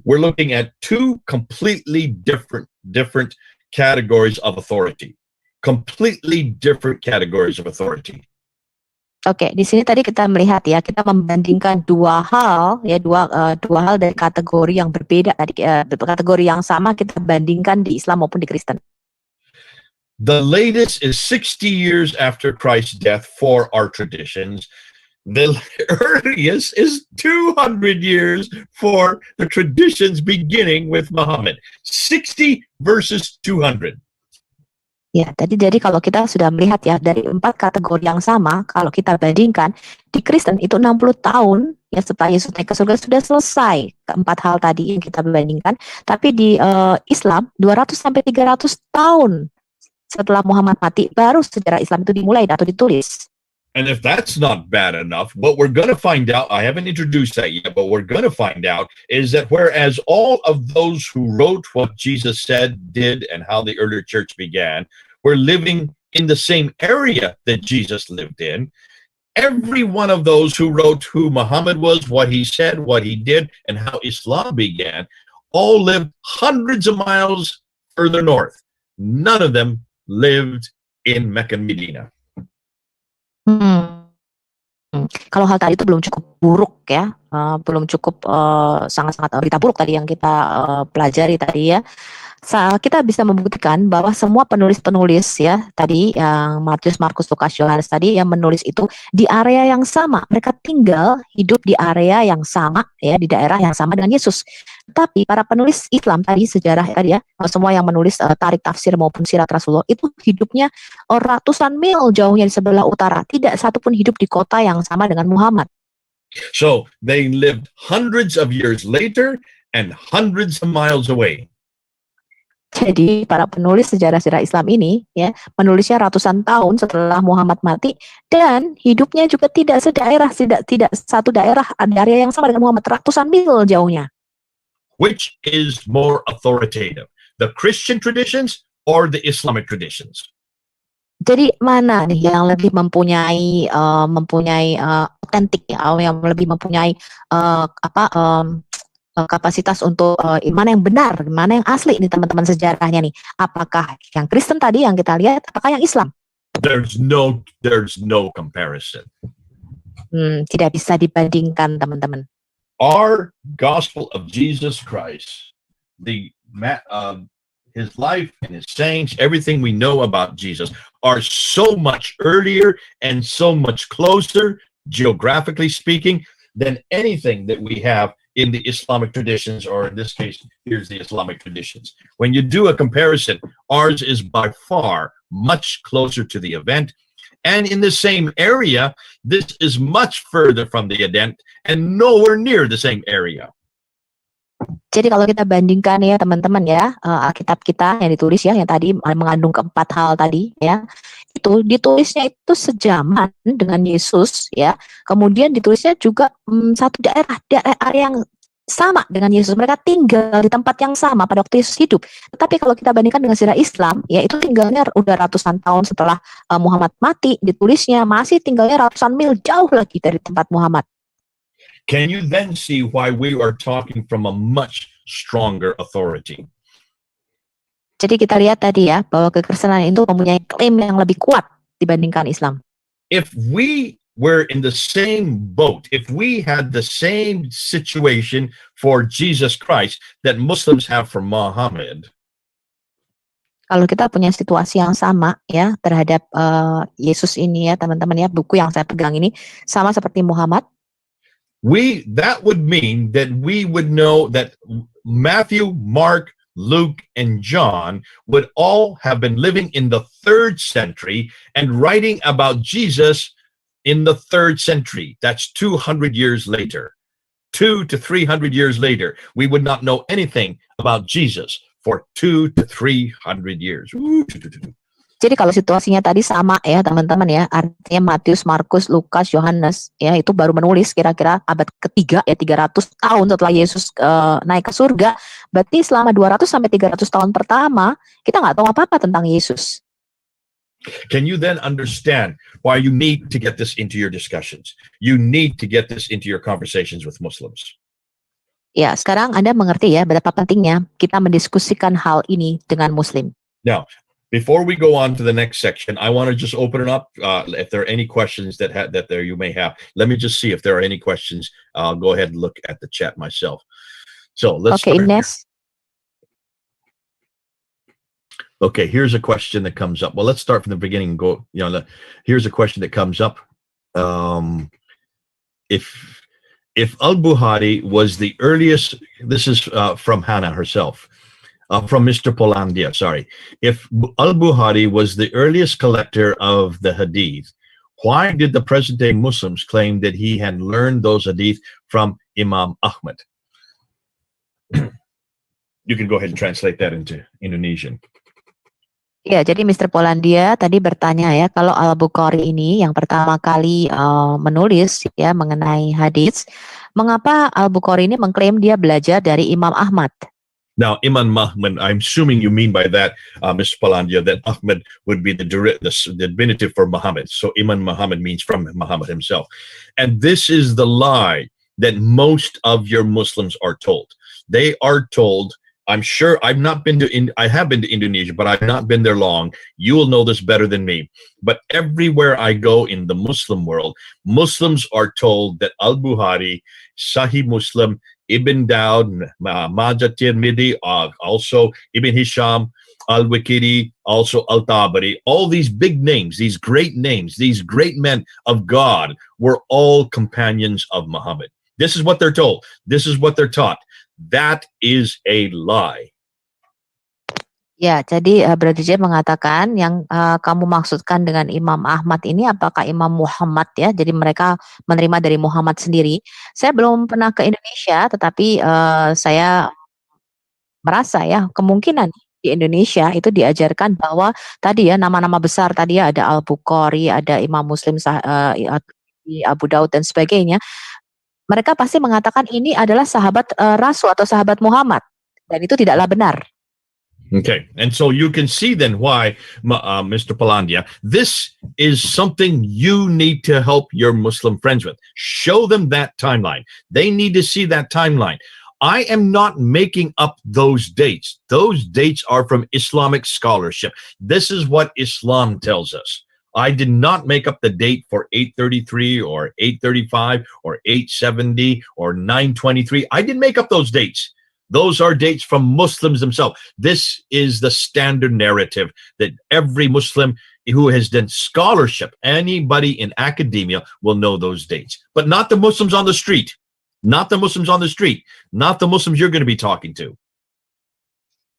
we're looking at two completely different categories of authority. Completely different categories of authority. Oke, di sini tadi kita melihat ya, kita membandingkan dua hal dari kategori yang berbeda tadi, kategori yang sama kita bandingkan di Islam maupun di Kristen. The latest is 60 years after Christ's death for our traditions. The earliest is 200 years for the traditions beginning with Muhammad. 60 versus 200. Ya, jadi kalau kita sudah melihat ya dari empat kategori yang sama, kalau kita bandingkan di Kristen itu 60 tahun ya setelah Yesus naik ke surga sudah selesai keempat hal tadi yang kita bandingkan, tapi di Islam 200 sampai 300 tahun setelah Muhammad mati baru sejarah Islam itu dimulai atau ditulis. And if that's not bad enough, what we're going to find out, I haven't introduced that yet, but we're going to find out is that whereas all of those who wrote what Jesus said, did, and how the early church began were living in the same area that Jesus lived in, every one of those who wrote who Muhammad was, what he said, what he did, and how Islam began, all lived hundreds of miles further north. None of them lived in Mecca and Medina. Kalau hal tadi itu belum cukup buruk ya, belum cukup sangat-sangat berita buruk tadi yang kita pelajari tadi ya. Kita bisa membuktikan bahwa semua penulis-penulis ya tadi yang Matius, Markus, Lukas, Yohanes tadi yang menulis itu di area yang sama. Mereka tinggal hidup di area yang sama ya, di daerah yang sama dengan Yesus. Tapi para penulis Islam tadi, sejarah tadi ya, semua yang menulis tarik tafsir maupun sirat Rasulullah itu hidupnya ratusan mil jauhnya di sebelah utara. Tidak satupun hidup di kota yang sama dengan Muhammad. So they lived hundreds of years later and hundreds of miles away. Jadi para penulis sejarah-sejarah Islam ini ya menulisnya ratusan tahun setelah Muhammad mati dan hidupnya juga tidak sedaerah, tidak satu daerah, area yang sama dengan Muhammad, ratusan mil jauhnya. Which is more authoritative, the Christian traditions or the Islamic traditions? Jadi mana nih yang lebih mempunyai otentik ya, yang lebih mempunyai kapasitas untuk mana yang benar, mana yang asli ini teman-teman sejarahnya nih. Apakah yang Kristen tadi yang kita lihat, apakah yang Islam? There's no comparison. Tidak bisa dibandingkan teman-teman. Our gospel of Jesus Christ, his life and his sayings, everything we know about Jesus are so much earlier and so much closer, geographically speaking, than anything that we have in the Islamic traditions, or in this case, here's the Islamic traditions. When you do a comparison, ours is by far much closer to the event. And in the same area, this is much further from the event and nowhere near the same area. Jadi kalau kita bandingkan ya teman-teman ya, Alkitab kita yang ditulis ya, yang tadi mengandung keempat hal tadi ya, itu ditulisnya itu sejaman dengan Yesus ya, kemudian ditulisnya juga satu daerah yang sama dengan Yesus. Mereka tinggal di tempat yang sama pada waktu Yesus hidup. Tetapi kalau kita bandingkan dengan sejarah Islam, ya itu tinggalnya udah ratusan tahun setelah Muhammad mati, ditulisnya masih tinggalnya ratusan mil jauh lagi dari tempat Muhammad. Can you then see why we are talking from a much stronger authority? Jadi kita lihat tadi ya, bahwa kekristenan itu mempunyai klaim yang lebih kuat dibandingkan Islam. If we were in the same boat, if we had the same situation for Jesus Christ that Muslims have for Muhammad, kalau kita punya situasi yang sama ya terhadap Yesus ini ya teman-teman ya, buku yang saya pegang ini sama seperti Muhammad, that would mean that we would know that Matthew, Mark, Luke, and John would all have been living in the 3rd century and writing about Jesus in the 3rd century. That's 200 years later. 200 to 300 years later, we would not know anything about Jesus for 200 to 300 years. Jadi kalau situasinya tadi sama ya teman-teman ya, artinya Matius, Markus, Lukas, Yohanes ya itu baru menulis kira-kira abad ketiga ya, 300 tahun setelah Yesus naik ke surga. Berarti selama 200 sampai 300 tahun pertama kita nggak tahu apa-apa tentang Yesus. Can you then understand why you need to get this into your discussions? You need to get this into your conversations with Muslims. Ya, sekarang Anda mengerti ya betapa pentingnya kita mendiskusikan hal ini dengan Muslim. Now, before we go on to the next section, I want to just open it up. If there are any questions that you may have, let me just see if there are any questions. I'll go ahead and look at the chat myself. So let's Okay, start. Ines. Okay, here's a question that comes up. Well, let's start from the beginning and go. Here's a question that comes up. If Al-Bukhari was the earliest, this is from Hannah herself. From Mr. Polandia, sorry. If Al-Bukhari was the earliest collector of the hadith, why did the present-day Muslims claim that he had learned those hadith from Imam Ahmad? You can go ahead and translate that into Indonesian. Ya, jadi Mr. Polandia tadi bertanya ya, kalau Al-Bukhari ini yang pertama kali menulis ya mengenai hadis, mengapa Al-Bukhari ini mengklaim dia belajar dari Imam Ahmad? Now, Imam Muhammad, I'm assuming you mean by that, Mr. Palandia, that Ahmed would be the diminutive for Muhammad. So Imam Muhammad means from Muhammad himself. And this is the lie that most of your Muslims are told. They are told, I'm sure I have been to Indonesia, but I've not been there long. You will know this better than me. But everywhere I go in the Muslim world, Muslims are told that Al-Bukhari, Sahih Muslim, Ibn Dawud, Majah Tirmidhi, also Ibn Hisham, Al-Waqidi, also Al-Tabari, all these big names, these great men of God were all companions of Muhammad. This is what they're told. This is what they're taught. That is a lie. Ya, jadi Brother J mengatakan yang kamu maksudkan dengan Imam Ahmad ini apakah Imam Muhammad ya? Jadi mereka menerima dari Muhammad sendiri. Saya belum pernah ke Indonesia, tetapi saya merasa ya kemungkinan di Indonesia itu diajarkan bahwa tadi ya nama-nama besar tadi ya ada Al-Bukhari, ada Imam Muslim, Abu Daud dan sebagainya. Mereka pasti mengatakan ini adalah sahabat Rasul atau sahabat Muhammad dan itu tidaklah benar. Okay, and so you can see then why, Mr. Palandia, this is something you need to help your Muslim friends with. Show them that timeline. They need to see that timeline. I am not making up those dates. Those dates are from Islamic scholarship. This is what Islam tells us. I did not make up the date for 833 or 835 or 870 or 923. I didn't make up those dates. Those are dates from Muslims themselves. This is the standard narrative that every Muslim who has done scholarship, anybody in academia will know those dates. But not the Muslims on the street. Not the Muslims on the street. Not the Muslims you're going to be talking to.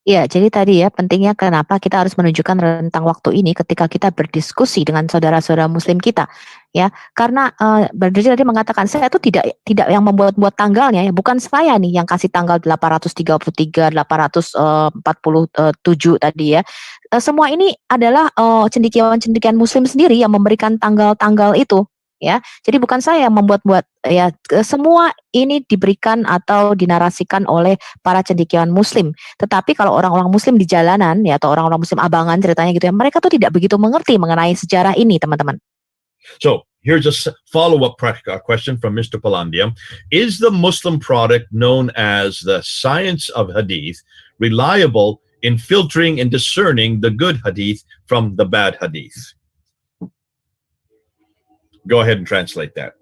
Ya, jadi tadi ya pentingnya kenapa kita harus menunjukkan rentang waktu ini ketika kita berdiskusi dengan saudara-saudara Muslim kita, ya. Karena Brother tadi mengatakan saya itu tidak yang membuat-buat tanggalnya ya, bukan saya nih yang kasih tanggal 833, 847 tadi ya. Semua ini adalah cendekiawan-cendekiawan Muslim sendiri yang memberikan tanggal-tanggal itu. Ya, jadi bukan saya yang membuat-buat ya, semua ini diberikan atau dinarasikan oleh para cendekiawan Muslim. Tetapi kalau orang-orang Muslim di jalanan ya atau orang-orang Muslim abangan ceritanya gitu ya, mereka tuh tidak begitu mengerti mengenai sejarah ini, teman-teman. So here's a follow-up question from Mr. Palandia. Is the Muslim product known as the science of hadith reliable in filtering and discerning the good hadith from the bad hadith? Go ahead and translate that.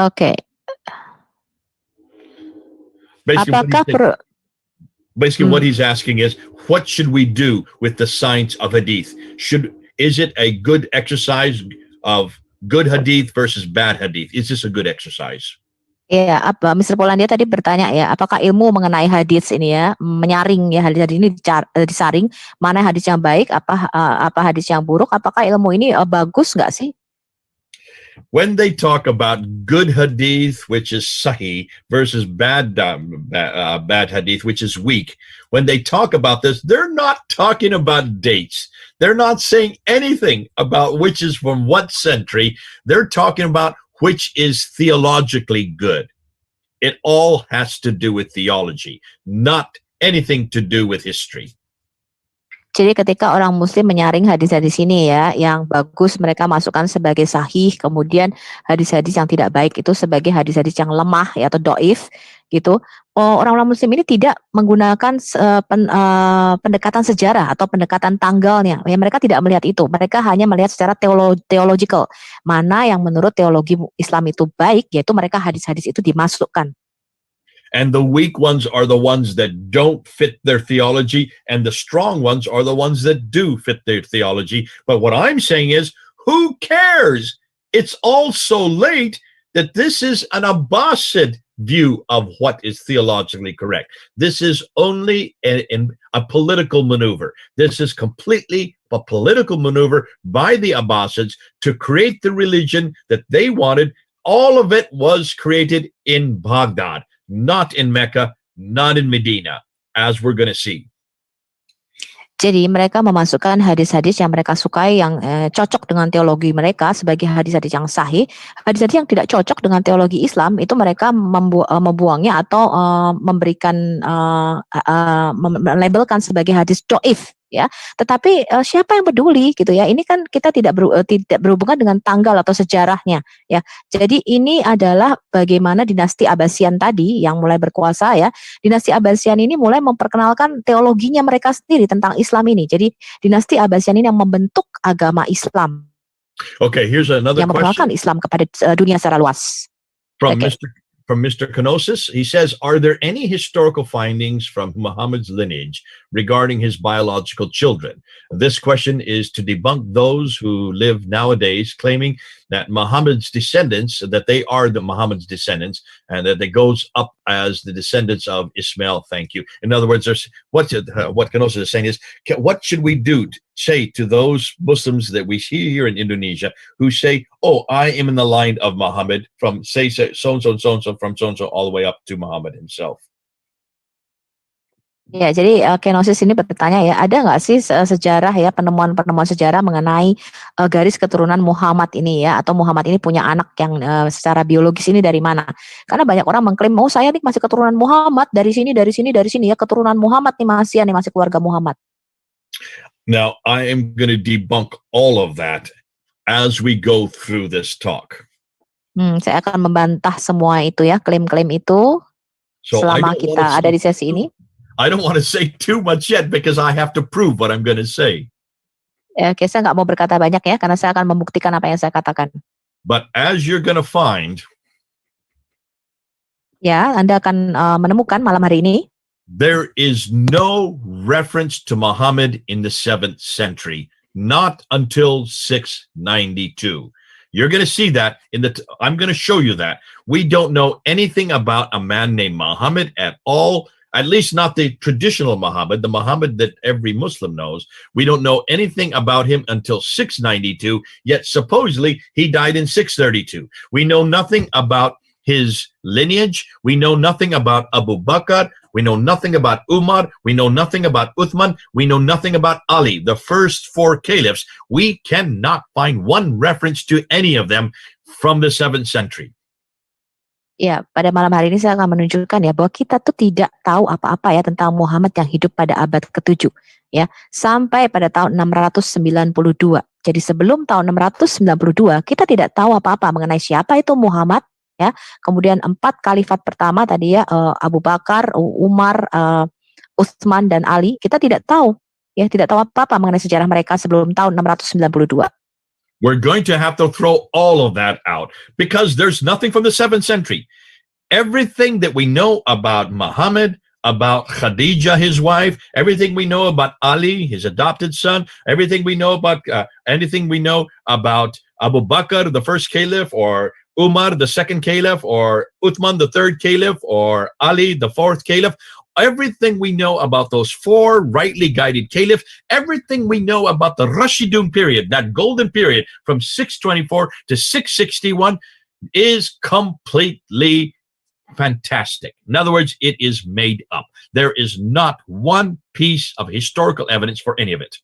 Oke. Basically, what he's asking is, what should we do with the science of hadith? Is it a good exercise of good hadith versus bad hadith? Is this a good exercise? Ya, Mr. Polandia tadi bertanya ya, apakah ilmu mengenai hadis ini ya, menyaring ya hadis ini disaring, mana hadis yang baik, apa hadis yang buruk, apakah ilmu ini bagus nggak sih? When they talk about good hadith, which is sahih, versus bad hadith, which is weak, when they talk about this, they're not talking about dates. They're not saying anything about which is from what century. They're talking about which is theologically good. It all has to do with theology, not anything to do with history. Jadi ketika orang Muslim menyaring hadis-hadis ini ya, yang bagus mereka masukkan sebagai sahih, kemudian hadis-hadis yang tidak baik itu sebagai hadis-hadis yang lemah ya, atau doif gitu. Orang-orang Muslim ini tidak menggunakan pendekatan sejarah atau pendekatan tanggalnya. Ya, mereka tidak melihat itu. Mereka hanya melihat secara theological. Mana yang menurut teologi Islam itu baik, yaitu mereka hadis-hadis itu dimasukkan. And the weak ones are the ones that don't fit their theology, and the strong ones are the ones that do fit their theology. But what I'm saying is, who cares? It's all so late that this is an Abbasid view of what is theologically correct. This is only a political maneuver. This is completely a political maneuver by the Abbasids to create the religion that they wanted. All of it was created in Baghdad, not in Mecca, not in Medina, as we're going to see. Jadi mereka memasukkan hadis-hadis yang mereka sukai yang cocok dengan teologi mereka sebagai hadis-hadis yang sahih. Hadis-hadis yang tidak cocok dengan teologi Islam itu mereka membuangnya atau memberikan melabelkan sebagai hadis doif ya. Tetapi siapa yang peduli gitu ya? Ini kan kita tidak berhubungan dengan tanggal atau sejarahnya ya. Jadi ini adalah bagaimana dinasti Abbasian tadi yang mulai berkuasa ya. Dinasti Abbasian ini mulai memperkenalkan teologinya mereka sendiri tentang Islam ini. Jadi dinasti Abbasian ini yang membentuk agama Islam, Okay, here's another yang memperkenalkan question Islam kepada dunia secara luas. from Okay. Mr. Kenosis. He says, are there any historical findings from Muhammad's lineage regarding his biological children? This question is to debunk those who live nowadays claiming that Muhammad's descendants, that they are the Muhammad's descendants, and that it goes up as the descendants of Ismail. Thank you. In other words, there's what Kenosis is saying is, what should we do say to those Muslims that we see here in Indonesia who say, oh, I am in the line of Muhammad from say so-and-so, from so-and-so all the way up to Muhammad himself? Ya, jadi Kenosis ini bertanya ya, ada nggak sih sejarah ya, penemuan-penemuan sejarah mengenai garis keturunan Muhammad ini ya, atau Muhammad ini punya anak yang secara biologis ini dari mana? Karena banyak orang mengklaim, oh saya nih masih keturunan Muhammad dari sini ya, keturunan Muhammad nih masih keluarga Muhammad. Now, I am going to debunk all of that as we go through this talk. Saya akan membantah semua itu ya, klaim-klaim itu So selama kita ada di sesi ini. I don't want to say too much yet because I have to prove what I'm going to say. Oke, saya nggak mau berkata banyak ya, karena saya akan membuktikan apa yang saya katakan. But as you're going to find, Ya, Anda akan menemukan malam hari ini, there is no reference to Muhammad in the 7th century, not until 692. You're going to see that I'm going to show you that. We don't know anything about a man named Muhammad at all, at least not the traditional Muhammad, the Muhammad that every Muslim knows. We don't know anything about him until 692, yet supposedly he died in 632. We know nothing about his lineage. We know nothing about Abu Bakr. We know nothing about Umar. We know nothing about Uthman. We know nothing about Ali, the first 4 caliphs. We cannot find one reference to any of them from the 7th century. ya, pada malam hari ini saya akan menunjukkan ya bahwa kita tuh tidak tahu apa-apa ya tentang Muhammad yang hidup pada abad ke-7 ya, sampai pada tahun 692. Jadi sebelum tahun 692 kita tidak tahu apa-apa mengenai siapa itu Muhammad ya. Kemudian 4 khalifat pertama tadi ya, Abu Bakar, Umar, Utsman dan Ali, kita tidak tahu ya, tidak tahu apa-apa mengenai sejarah mereka sebelum tahun 692. We're going to have to throw all of that out because there's nothing from the 7th century. Everything that we know about Muhammad, about Khadija, his wife, everything we know about Ali, his adopted son, everything we know about anything we know about Abu Bakr, the first caliph, or Umar, the second caliph, or Uthman, the third caliph, or Ali, the 4th caliph. Everything we know about those 4 rightly guided caliphs, everything we know about the Rashidun period, that golden period from 624 to 661 is completely fantastic. In other words, it is made up. There is not one piece of historical evidence for any of it.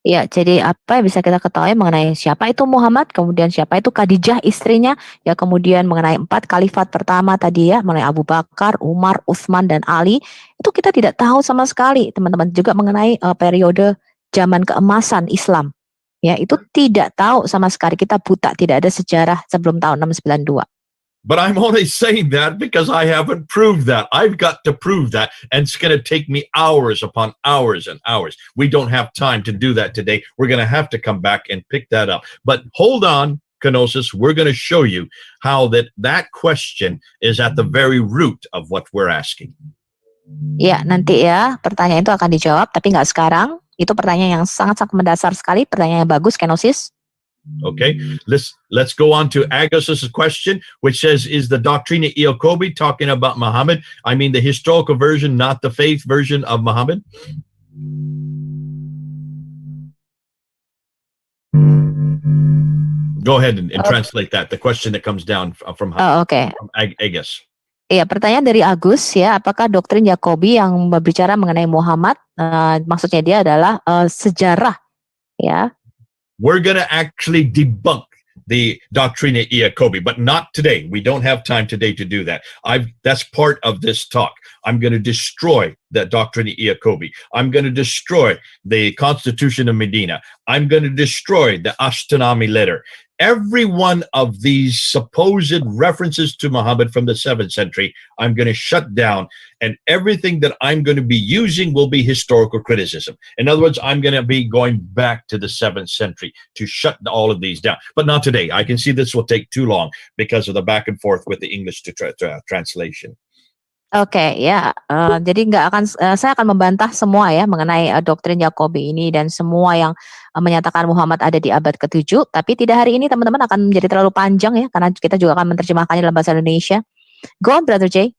Ya, jadi apa yang bisa kita ketahui mengenai siapa itu Muhammad, kemudian siapa itu Khadijah istrinya, ya kemudian mengenai 4 khalifat pertama tadi ya, mengenai Abu Bakar, Umar, Utsman dan Ali, itu kita tidak tahu sama sekali, teman-teman. Juga mengenai periode zaman keemasan Islam. Ya, itu tidak tahu sama sekali, kita buta, tidak ada sejarah sebelum tahun 692. But I'm only saying that because I haven't proved that. I've got to prove that, and it's going to take me hours upon hours and hours. We don't have time to do that today. We're going to have to come back and pick that up. But hold on, Kenosis. We're going to show you how that question is at the very root of what we're asking. Ya, nanti ya pertanyaan itu akan dijawab, tapi nggak sekarang. Itu pertanyaan yang sangat-sangat mendasar sekali, pertanyaan yang bagus, Kenosis. Okay, let's go on to Agus's question, which says, is the Doctrina Iacobi talking about Muhammad? I mean the historical version, not the faith version of Muhammad? Go ahead and translate that, the question that comes down from Oh, okay. Agus. Iya, pertanyaan dari Agus ya, apakah doktrin Yakobi yang berbicara mengenai Muhammad, maksudnya dia adalah sejarah ya. We're going to actually debunk the Doctrina Iacobi, but not today. We don't have time today to do that. That's part of this talk. I'm going to destroy the Doctrina Iacobi. I'm going to destroy the Constitution of Medina. I'm going to destroy the Ashkenazi letter. Every one of these supposed references to Muhammad from the 7th century, I'm going to shut down, and everything that I'm going to be using will be historical criticism. In other words, I'm going to be going back to the 7th century to shut all of these down. But not today. I can see this will take too long because of the back and forth with the English to translation. Oke, ya. Jadi saya akan membantah semua ya mengenai doktrin Yakobi ini dan semua yang menyatakan Muhammad ada di abad ke-7. Tapi tidak hari ini, teman-teman, akan menjadi terlalu panjang ya, karena kita juga akan menerjemahkannya dalam bahasa Indonesia. Go on, Brother Jay.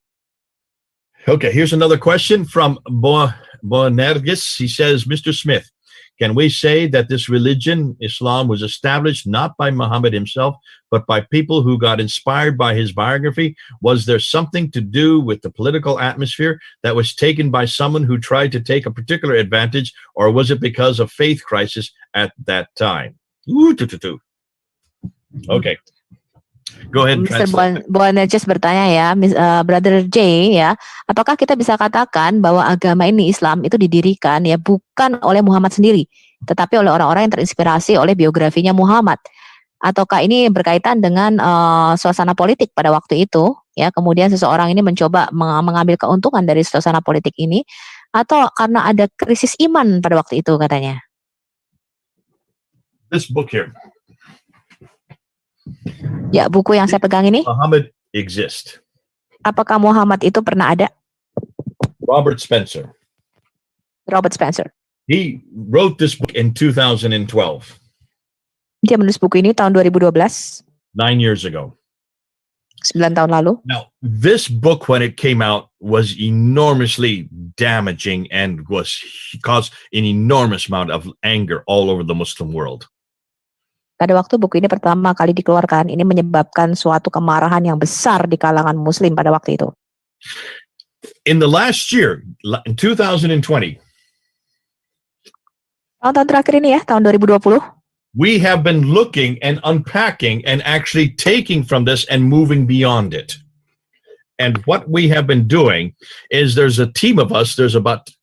Okay, here's another question from Boanergis. He says, Mr. Smith, can we say that this religion, Islam, was established not by Muhammad himself, but by people who got inspired by his biography? Was there something to do with the political atmosphere that was taken by someone who tried to take a particular advantage, or was it because of faith crisis at that time? Okay. Go ahead. Mr. Boanerges bertanya ya, Brother J ya, apakah kita bisa katakan bahwa agama ini, Islam, itu didirikan ya bukan oleh Muhammad sendiri, tetapi oleh orang-orang yang terinspirasi oleh biografinya Muhammad? Ataukah ini berkaitan dengan suasana politik pada waktu itu ya, kemudian seseorang ini mencoba mengambil keuntungan dari suasana politik ini, atau karena ada krisis iman pada waktu itu katanya? This book here. Ya, buku yang saya pegang ini. Muhammad exist. Apakah Muhammad itu pernah ada? Robert Spencer. Robert Spencer. He wrote this book in 2012. Dia menulis buku ini tahun 2012. 9 years ago. 9 tahun lalu. Now, this book, when it came out, was enormously damaging and caused an enormous amount of anger all over the Muslim world. Pada waktu buku ini pertama kali dikeluarkan, ini menyebabkan suatu kemarahan yang besar di kalangan Muslim pada waktu itu. In the last year, in 2020, tahun terakhir ini ya, tahun 2020, we have been looking and unpacking and actually taking from this and moving beyond it. And what we have been doing is there's a team of us, there's about,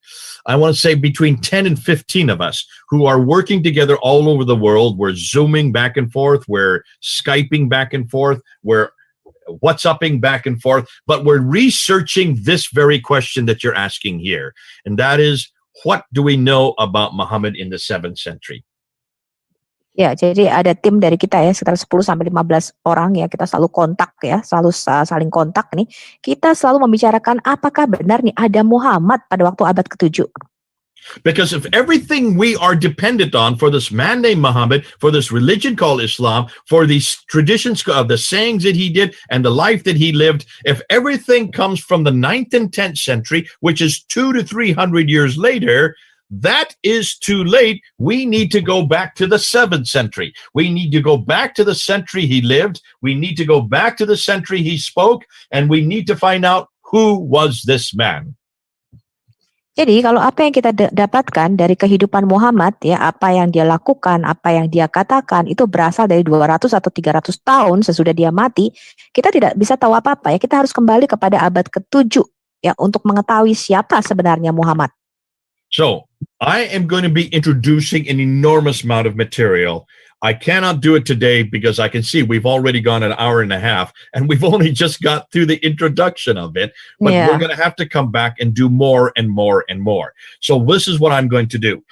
I want to say between 10 and 15 of us who are working together all over the world. We're Zooming back and forth. We're Skyping back and forth. We're WhatsApping back and forth. But we're researching this very question that you're asking here. And that is, what do we know about Muhammad in the 7th century? Ya, jadi ada tim dari kita ya, sekitar 10-15 orang ya, kita selalu kontak ya, selalu saling kontak nih. Kita selalu membicarakan apakah benar nih ada Muhammad pada waktu abad ke-7. Because if everything we are dependent on for this man named Muhammad, for this religion called Islam, for these traditions of the sayings that he did and the life that he lived, if everything comes from the 9th and 10th century, which is 200 to 300 years later, that is too late. We need to go back to the 7th century. We need to go back to the century he lived. We need to go back to the century he spoke, and we need to find out who was this man. Jadi kalau apa yang kita dapatkan dari kehidupan Muhammad ya, apa yang dia lakukan, apa yang dia katakan itu berasal dari 200 atau 300 tahun sesudah dia mati, kita tidak bisa tahu apa-apa ya. Kita harus kembali kepada abad ke-7 ya untuk mengetahui siapa sebenarnya Muhammad. So, I am going to be introducing an enormous amount of material. I cannot do it today because I can see we've already gone an hour and a half and we've only just got through the introduction of it. But we're going to have to come back and do more and more and more. So this is what I'm going to do.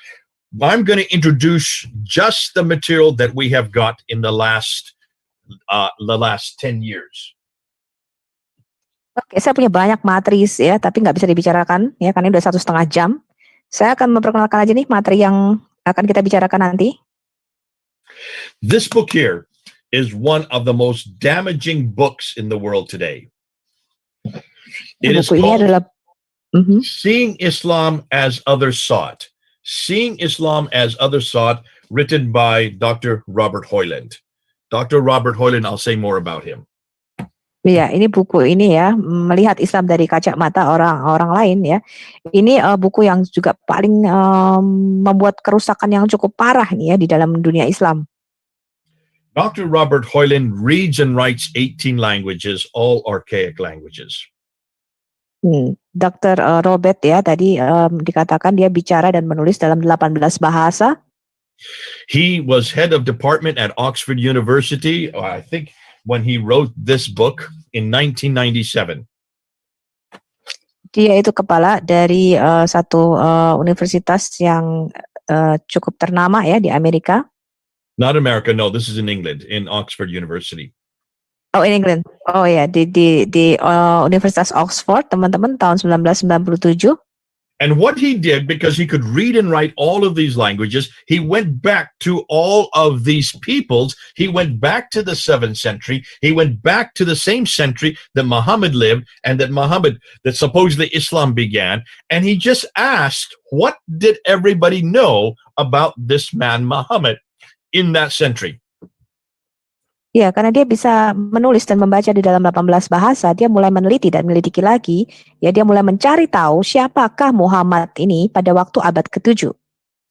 I'm going to introduce just the material that we have got in the last 10 years. Oke, saya punya banyak materi ya, tapi nggak bisa dibicarakan ya, karena ini udah 1,5 jam. Saya akan memperkenalkan aja nih materi yang akan kita bicarakan nanti. This book here is one of the most damaging books in the world today. It is called Seeing Islam as Others Saw It. Seeing Islam as Others Saw It, written by Dr. Robert Hoyland. Dr. Robert Hoyland, I'll say more about him. Iya, ini buku ini ya, melihat Islam dari kacamata orang-orang lain ya. Ini buku yang juga paling membuat kerusakan yang cukup parah nih ya di dalam dunia Islam. Dr. Robert Hoyland reads and writes 18 languages, all archaic languages. Dr. Robert ya tadi dikatakan dia bicara dan menulis dalam 18 bahasa. He was head of department at Oxford University, I think, when he wrote this book in 1997. Dia itu kepala dari satu universitas yang cukup ternama ya di Amerika. Not America, no, this is in England, in Oxford University. Oh, in England. Oh ya, di Universitas Oxford, teman-teman, tahun 1997. And what he did, because he could read and write all of these languages, he went back to all of these peoples. He went back to the 7th century. He went back to the same century that Muhammad lived and that supposedly Islam began. And he just asked, what did everybody know about this man, Muhammad, in that century? Ya, karena dia bisa menulis dan membaca di dalam 18 bahasa, dia mulai meneliti dan menyelidiki lagi. Ya, dia mulai mencari tahu siapakah Muhammad ini pada waktu abad ke-7.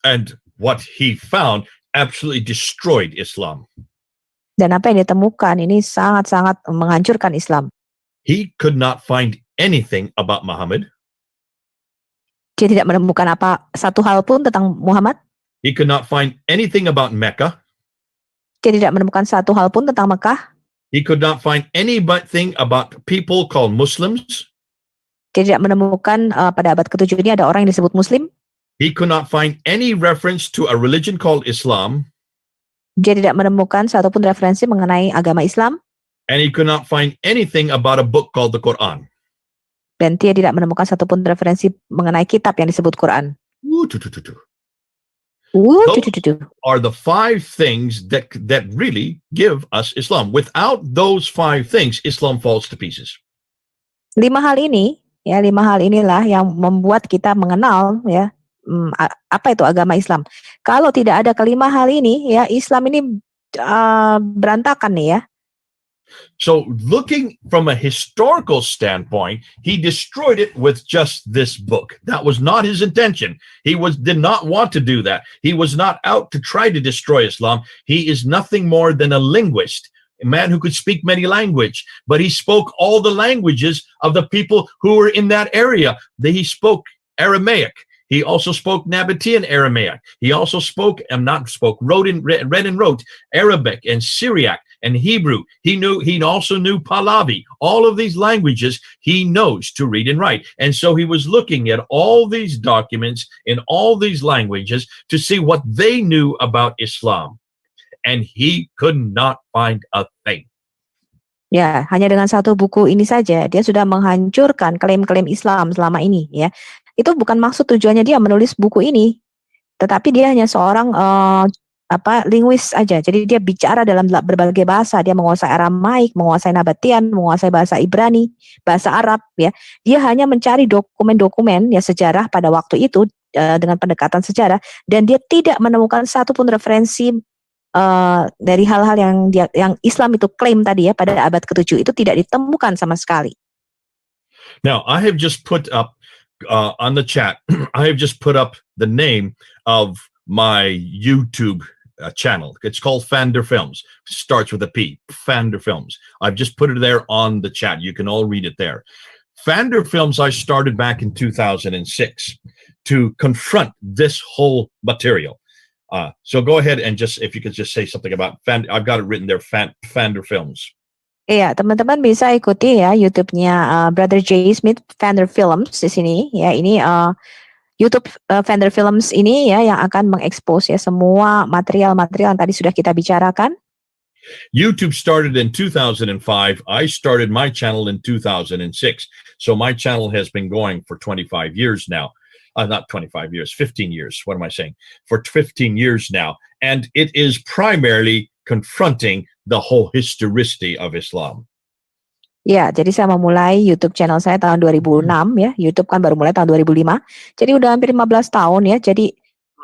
And what he found absolutely destroyed Islam. Dan apa yang ditemukan ini sangat-sangat menghancurkan Islam. He could not find anything about Muhammad. Dia tidak menemukan satu hal pun tentang Muhammad. He could not find anything about Mecca. Dia tidak menemukan satu hal pun tentang Mekah. He could not find anything about people called Muslims. Dia tidak menemukan pada abad ke-7 ini ada orang yang disebut Muslim. He could not find any reference to a religion called Islam. Dia tidak menemukan satupun referensi mengenai agama Islam. And he could not find anything about a book called the Quran. Dan dia tidak menemukan satupun referensi mengenai kitab yang disebut Quran. Those are the 5 things that really give us Islam. Without those 5 things, Islam falls to pieces. 5 hal inilah yang membuat kita mengenal ya apa itu agama Islam. Kalau tidak ada kelima hal ini ya Islam ini berantakan nih ya. So looking from a historical standpoint, he destroyed it with just this book. That was not his intention. He did not want to do that. He was not out to try to destroy Islam. He is nothing more than a linguist, a man who could speak many languages, but he spoke all the languages of the people who were in that area. He spoke Aramaic. He also spoke Nabatean Aramaic. He also read and wrote Arabic and Syriac and Hebrew. He also knew Pahlavi. All of these languages he knows to read and write. And so he was looking at all these documents in all these languages to see what they knew about Islam. And he could not find a thing. Ya, hanya dengan satu buku ini saja dia sudah menghancurkan klaim-klaim Islam selama ini ya. Itu bukan maksud tujuannya dia menulis buku ini. Tetapi dia hanya seorang linguis aja. Jadi dia bicara dalam berbagai bahasa. Dia menguasai Aramaik, menguasai Nabatean, menguasai bahasa Ibrani, bahasa Arab ya. Dia hanya mencari dokumen-dokumen ya sejarah pada waktu itu dengan pendekatan sejarah dan dia tidak menemukan satupun referensi dari hal-hal yang Islam itu klaim tadi ya pada abad ke-7 itu tidak ditemukan sama sekali. Now, I have just put up on the chat, I have just put up the name of my YouTube channel. It's called Fander Films. Starts with a P, Fander Films. I've just put it there on the chat. You can all read it there. Fander Films I started back in 2006 to confront this whole material. So go ahead and if you could just say something about Fander. I've got it written there, Fander Films. Iya, teman-teman bisa ikuti ya YouTube-nya Brother J. Smith, Fander Films di sini. Ya, ini YouTube Fander Films ini ya yang akan mengekspos ya semua material-material yang tadi sudah kita bicarakan. YouTube started in 2005. I started my channel in 2006. So my channel has been going for 25 years now. Not 25 years, 15 years. What am I saying? For 15 years now. And it is primarily confronting the whole historicity of Islam. Ya, jadi saya memulai YouTube channel saya tahun 2006 ya. YouTube kan baru mulai tahun 2005. Jadi udah hampir 15 tahun ya. Jadi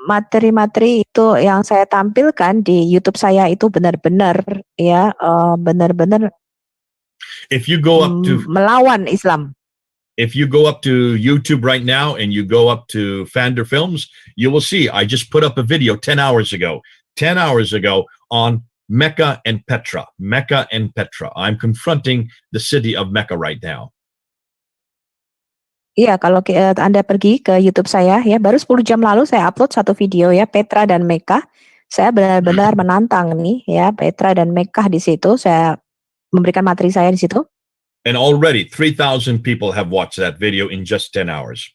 materi-materi itu yang saya tampilkan di YouTube saya itu benar-benar ya benar-benar If you go up to melawan Islam. If you go up to YouTube right now and you go up to Fander Films, you will see I just put up a video 10 hours ago on Mecca and Petra. Mecca and Petra. I'm confronting the city of Mecca right now. Iya, kalau Anda pergi ke YouTube saya ya, baru 10 jam lalu saya upload satu video ya, Petra dan Mekah. Saya benar-benar menantang nih ya, Petra dan Mekah di situ. Saya memberikan materi saya di situ. And already 3,000 people have watched that video in just 10 hours.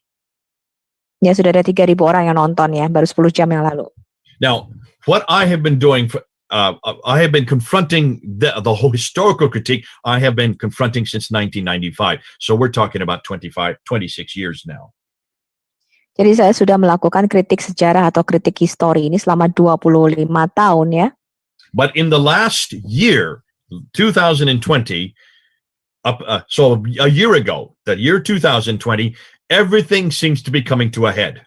Ya, sudah ada 3.000 orang yang nonton ya, baru 10 jam yang lalu. Now, what I have been doing I have been confronting the whole historical critique I have been confronting since 1995. So we're talking about 26 years now. Jadi saya sudah melakukan kritik sejarah atau kritik histori ini selama 25 tahun ya. But in the last year, 2020, so a year ago, that year 2020, everything seems to be coming to a head.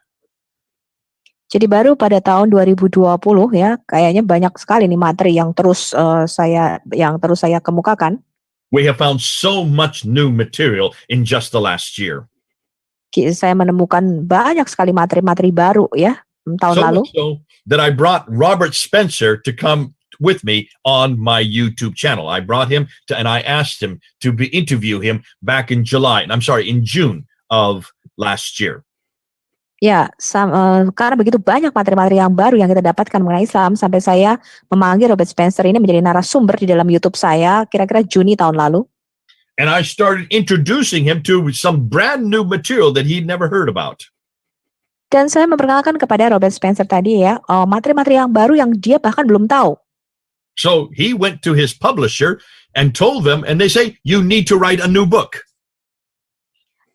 Jadi baru pada tahun 2020 ya, kayaknya banyak sekali nih materi yang terus saya kemukakan. We have found so much new material in just the last year. Saya menemukan banyak sekali materi-materi baru ya tahun lalu. So that I brought Robert Spencer to come with me on my YouTube channel. I brought him and I asked him to interview him back in June of last year. Ya, karena begitu banyak materi-materi yang baru yang kita dapatkan mengenai Islam, sampai saya memanggil Robert Spencer ini menjadi narasumber di dalam YouTube saya kira-kira Juni tahun lalu. And I started introducing him to some brand new material that he'd never heard about. Dan saya memperkenalkan kepada Robert Spencer tadi ya, materi-materi yang baru yang dia bahkan belum tahu. So he went to his publisher and told them, and they say, you need to write a new book.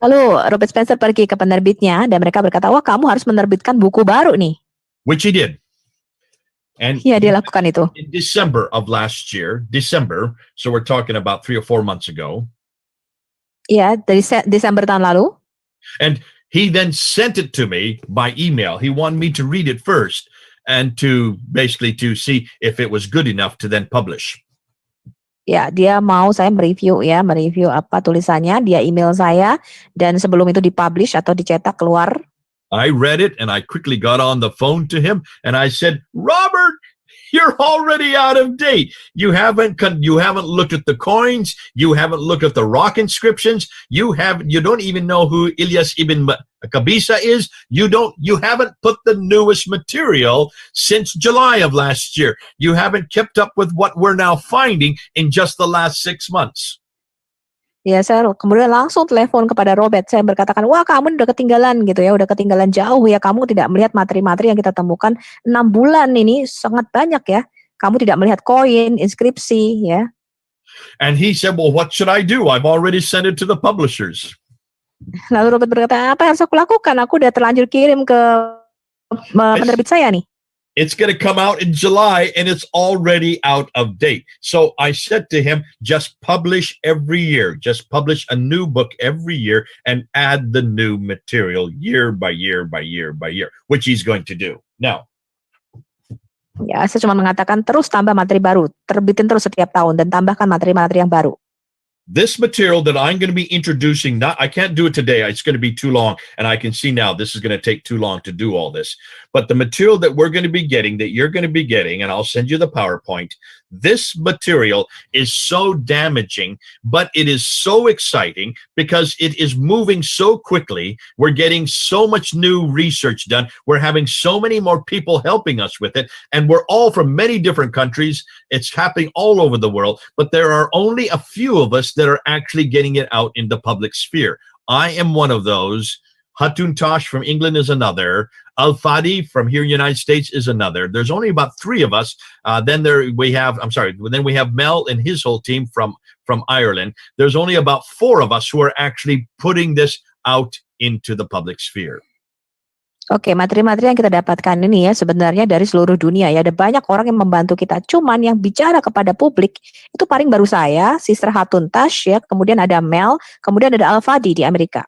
Lalu Robert Spencer pergi ke penerbitnya dan mereka berkata, wah kamu harus menerbitkan buku baru nih. Which he did. And ya, dia lakukan itu. In December of last year, so we're talking about 3 or 4 months ago. Ya, dari Desember tahun lalu. And he then sent it to me by email. He wanted me to read it first and to see if it was good enough to then publish. Ya, dia mau saya mereview apa tulisannya, dia email saya dan sebelum itu dipublish atau dicetak keluar. I read it and I quickly got on the phone to him and I said, Robert, you're already out of date. You haven't looked at the coins. You haven't looked at the rock inscriptions. You don't even know who Ilyas ibn Qabisa is. You haven't put the newest material since July of last year. You haven't kept up with what we're now finding in just the last 6 months. Ya, saya kemudian langsung telepon kepada Robert. Saya berkatakan, wah kamu udah ketinggalan gitu ya, udah ketinggalan jauh ya. Kamu tidak melihat materi-materi yang kita temukan 6 bulan ini sangat banyak ya. Kamu tidak melihat koin, inskripsi ya. And he said, well, what should I do? I've already sent it to the publishers. Lalu Robert berkata, apa yang harus aku lakukan? Aku udah terlanjur kirim ke penerbit saya nih. It's going to come out in July and it's already out of date. So I said to him, just publish every year. Just publish a new book every year and add the new material year by year by year by year, which he's going to do. Now, ya, saya cuma mengatakan terus tambah materi baru, terbitin terus setiap tahun dan tambahkan materi-materi yang baru. This material that I'm going to be introducing, I can't do it today. It's going to be too long. And I can see now this is going to take too long to do all this. But the material that we're going to be getting, that you're going to be getting, and I'll send you the PowerPoint, this material is so damaging, but it is so exciting because it is moving so quickly. We're getting so much new research done. We're having so many more people helping us with it. And we're all from many different countries. It's happening all over the world. But there are only a few of us that are actually getting it out in the public sphere. I am one of those. Hatun Tash from England is another. Al Fadi from here in the United States is another. There's only about 3 of us. Then we have Mel and his whole team from Ireland. There's only about 4 of us who are actually putting this out into the public sphere. Oke, materi-materi yang kita dapatkan ini ya sebenarnya dari seluruh dunia ya. Ada banyak orang yang membantu kita. Cuman yang bicara kepada publik itu paling baru saya, Sister Hatun Tash ya. Kemudian ada Mel, kemudian ada Al Fadi di Amerika.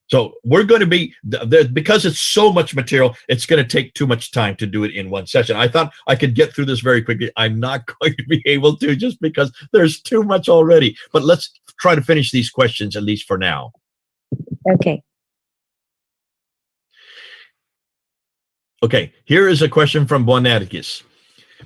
So we're going to be because it's so much material, it's going to take too much time to do it in one session. I thought I could get through this very quickly. I'm not going to be able to just because there's too much already. But let's try to finish these questions, at least for now. Okay. Okay, here is a question from Bonergis.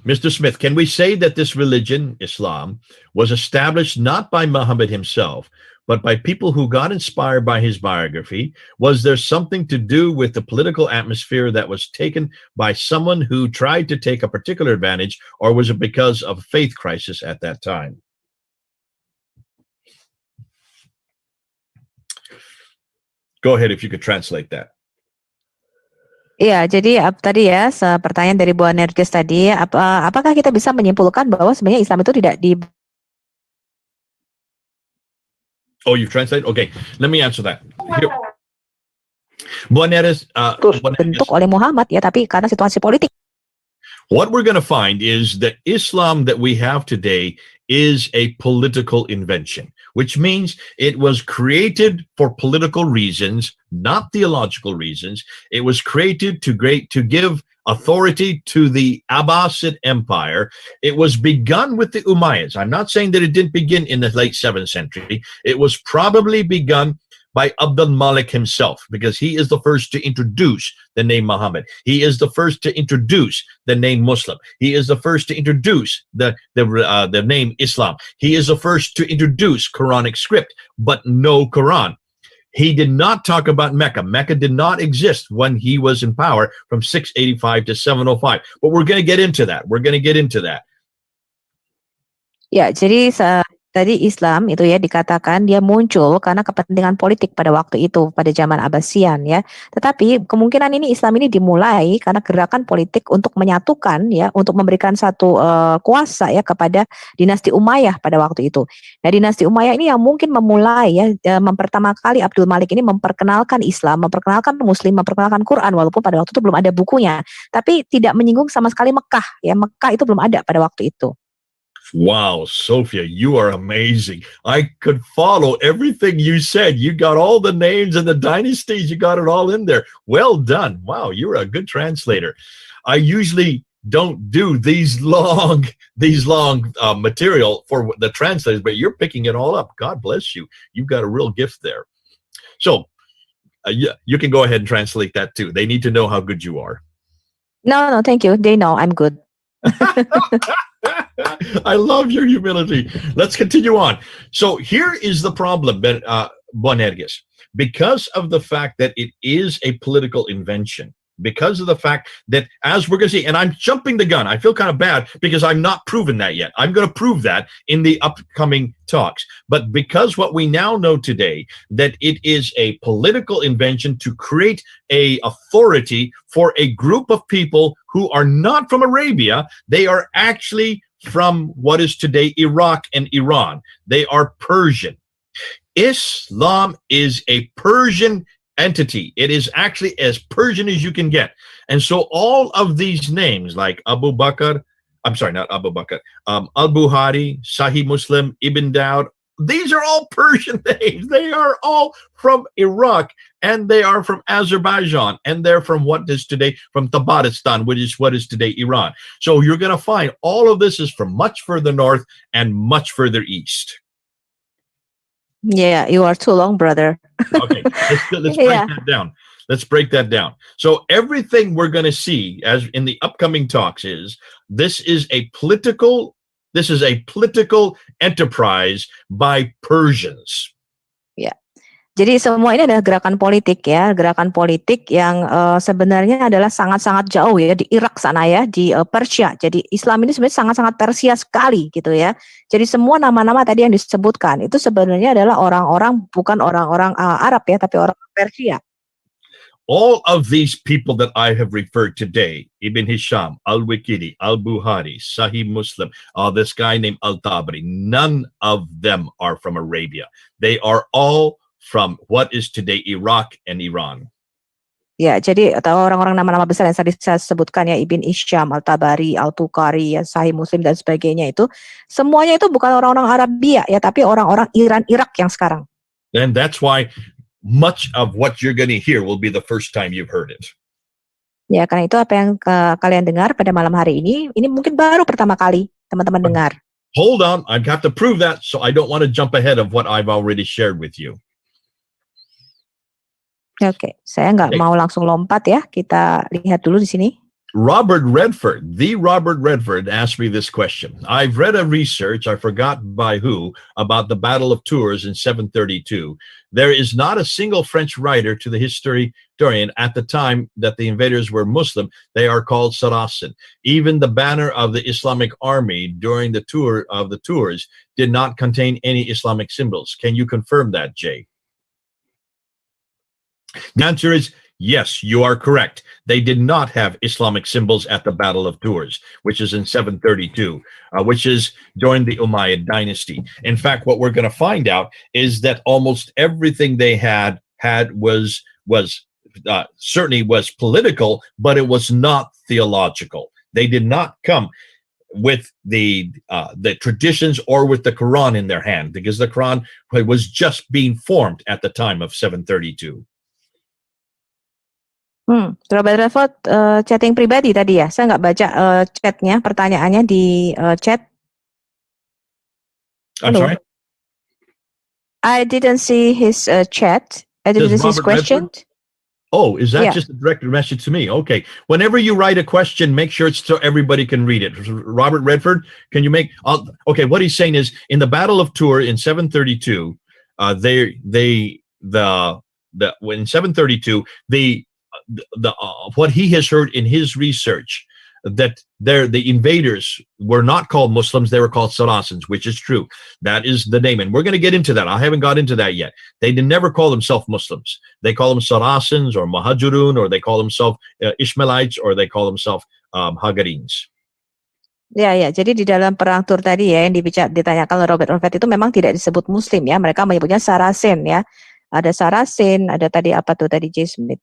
Mr. Smith, can we say that this religion, Islam, was established not by Muhammad himself, but by people who got inspired by his biography? Was there something to do with the political atmosphere that was taken by someone who tried to take a particular advantage, or was it because of a faith crisis at that time? Go ahead if you could translate that. Iya, jadi tadi ya pertanyaan dari Bu Nergis tadi, apakah kita bisa menyimpulkan bahwa sebenarnya Islam itu tidak di Oh, you translate? Okay, let me answer that. Here. bentuk oleh Muhammad ya, tapi karena situasi politik. What we're going to find is that Islam that we have today is a political invention, which means it was created for political reasons, not theological reasons. It was created to give authority to the Abbasid Empire. It was begun with the Umayyads. I'm not saying that it didn't begin in the late 7th century. It was probably begun by Abdul Malik himself, because he is the first to introduce the name Muhammad. He is the first to introduce the name Muslim. He is the first to introduce the name Islam. He is the first to introduce Quranic script, but no Quran. He did not talk about Mecca. Mecca did not exist when he was in power from 685 to 705. But we're going to get into that. We're going to get into that. Ya, jadi tadi Islam itu ya dikatakan dia muncul karena kepentingan politik pada waktu itu, pada zaman Abbasian ya. Tetapi kemungkinan ini Islam ini dimulai karena gerakan politik untuk menyatukan ya, untuk memberikan satu kuasa ya kepada dinasti Umayyah pada waktu itu. Nah, dinasti Umayyah ini yang mungkin memulai ya, pertama kali Abdul Malik ini memperkenalkan Islam, memperkenalkan Muslim, memperkenalkan Quran, walaupun pada waktu itu belum ada bukunya, tapi tidak menyinggung sama sekali Mekah ya. Mekah itu belum ada pada waktu itu. Wow, Sophia, you are amazing. I could follow everything you said. You got all the names and the dynasties. You got it all in there. Well done. Wow, you're a good translator. I usually don't do these long material for the translators, but you're picking it all up. God bless you. You've got a real gift there. So you can go ahead and translate that too. They need to know how good you are. No, thank you. They know I'm good. I love your humility. Let's continue on. So here is the problem, Bonergis. Because of the fact that it is a political invention, because of the fact that, as we're going to see, and I'm jumping the gun, I feel kind of bad because I'm not proven that yet. I'm going to prove that in the upcoming talks. But because what we now know today, that it is a political invention to create a authority for a group of people who are not from Arabia, they are actually from what is today Iraq and Iran. They are Persian. Islam is a Persian entity. It is actually as Persian as you can get. And so all of these names like Abu Bakr, I'm sorry, not Abu Bakr, Al-Bukhari, Sahih Muslim, Ibn Dawud, these are all Persian names. They are all from Iraq, and they are from Azerbaijan, and they're from what is today, from Tabaristan, which is what is today Iran. So you're going to find all of this is from much further north and much further east. Yeah, you are too long, brother. Okay, let's break that down. Let's break that down. So everything we're going to see as in the upcoming talks is this is a political enterprise by Persians. Ya. Jadi semua ini adalah gerakan politik ya, gerakan politik yang sebenarnya adalah sangat-sangat jauh ya di Irak sana ya, di Persia. Jadi Islam ini sebenarnya sangat-sangat Persia sekali gitu ya. Jadi semua nama-nama tadi yang disebutkan itu sebenarnya adalah orang-orang, bukan orang-orang Arab ya, tapi orang Persia. All of these people that I have referred today, Ibn Hisham, Al-Waqidi, Al-Bukhari, Sahih Muslim, this guy named Al-Tabari, none of them are from Arabia. They are all from what is today Iraq and Iran. Ya, jadi orang-orang nama-nama besar yang tadi saya sebutkan ya, Ibn Hisham, Al-Tabari, Al-Bukhari, ya, Sahih Muslim dan sebagainya itu, semuanya itu bukan orang-orang Arabia ya, tapi orang-orang Iran, Irak yang sekarang. And that's why much of what you're going to hear will be the first time you've heard it. Ya, karena itu apa yang kalian dengar pada malam hari ini mungkin baru pertama kali teman-teman dengar. Hold on, I have to prove that, so I don't want to jump ahead of what I've already shared with you. Oke, saya nggak mau langsung lompat ya. Kita lihat dulu di sini. Robert Redford asked me this question. I've read a research, I forgot by who, about the Battle of Tours in 732. There is not a single French writer to the historian at the time that the invaders were Muslim. They are called Saracen. Even the banner of the Islamic army during the tour of the Tours did not contain any Islamic symbols. Can you confirm that, Jay? The answer is yes, you are correct. They did not have Islamic symbols at the Battle of Tours, which is in 732, which is during the Umayyad dynasty. In fact, what we're going to find out is that almost everything they had was certainly was political, but it was not theological. They did not come with the traditions or with the Quran in their hand, because the Quran was just being formed at the time of 732. Robert Redford chatting pribadi tadi ya. Saya nggak baca chatnya, pertanyaannya di chat. I'm Hello. sorry? I didn't see his chat. I didn't see his Robert question. Oh, is that Yeah. just a direct message to me? Okay. Whenever you write a question, make sure it's so everybody can read it. Robert Redford, can you make? Okay. What he's saying is, in the Battle of Tours in 732, in 732, what he has heard in his research, that the invaders were not called Muslims, they were called Saracens, which is true. That is the name, and we're going to get into that. I haven't got into that yet. They never call themselves Muslims. They call them Saracens or Muhajirun, or they call themselves Ishmaelites, or they call themselves Hagarins. Ya, jadi di dalam perang Tur tadi ya, yang ditanyakan oleh Robert Redford itu memang tidak disebut Muslim ya, mereka menyebutnya Saracen ya. Ada Saracen, ada tadi apa tuh tadi J. Smith.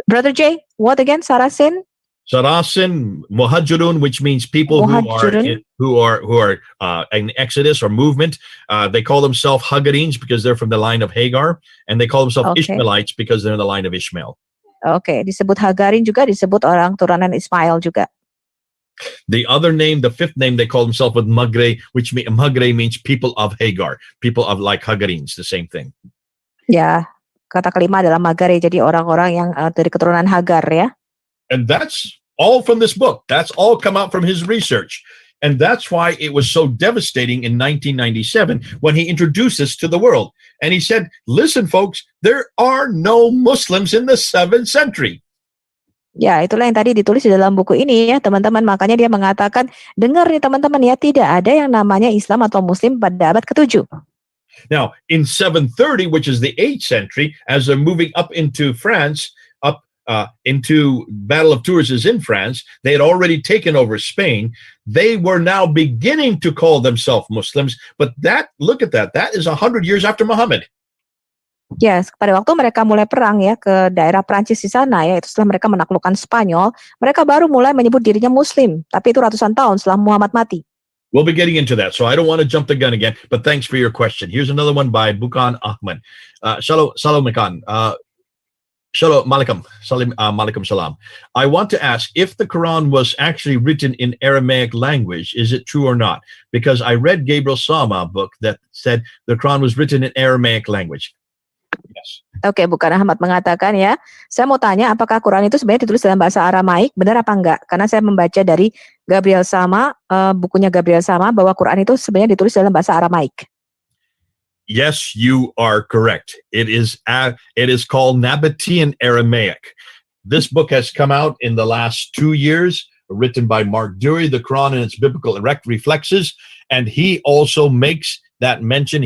Brother Jay, what again? Saracen? Saracen, Muhajirun, which means people who are in Exodus or movement. They call themselves Hagarins because they're from the line of Hagar, and they call themselves Ishmaelites because they're in the line of Ishmael. Oke, disebut Hagarin juga, disebut orang turunan Ismail juga. The other name, the fifth name, they call themselves with Magre, which Magre means people of Hagar, people of like Hagarins, the same thing. Ya, kata kelima adalah Magare, jadi orang-orang yang dari keturunan Hagar ya. And that's all from this book. That's all come out from his research. And that's why it was so devastating in 1997 when he introduced this to the world. And he said, listen, folks, there are no Muslims in the 7th century. Ya, itulah yang tadi ditulis di dalam buku ini ya, teman-teman. Makanya dia mengatakan, dengar nih teman-teman ya, tidak ada yang namanya Islam atau Muslim pada abad ke-7. Now, in 730, which is the 8th century, as they're moving up into France, into Battle of Tours is in France, they had already taken over Spain. They were now beginning to call themselves Muslims, but look at that is 100 years after Muhammad. Yes, pada waktu mereka mulai perang ya ke daerah Prancis di sana ya, itu setelah mereka menaklukkan Spanyol, mereka baru mulai menyebut dirinya Muslim, tapi itu ratusan tahun setelah Muhammad mati. We'll be getting into that, so I don't want to jump the gun again, but thanks for your question. Here's another one by Bukan Ahmad. Shalom Mikan. Shalom Malaikum Salam. I want to ask if the Quran was actually written in Aramaic language, is it true or not? Because I read Gabriel Sama book that said the Quran was written in Aramaic language. Yes. Oke, Bukan Ahmad mengatakan ya, saya mau tanya apakah Quran itu sebenarnya ditulis dalam bahasa Aramaik, benar apa enggak? Karena saya membaca dari Gabriel Sama, bukunya Gabriel Sama, bahwa Quran itu sebenarnya ditulis dalam bahasa Aramaik. Yes, you are correct. It is called Nabatean Aramaic. This book has come out in the last 2 years, written by Mark Dury, the Quran and its biblical reflexes, and he also makes that mention.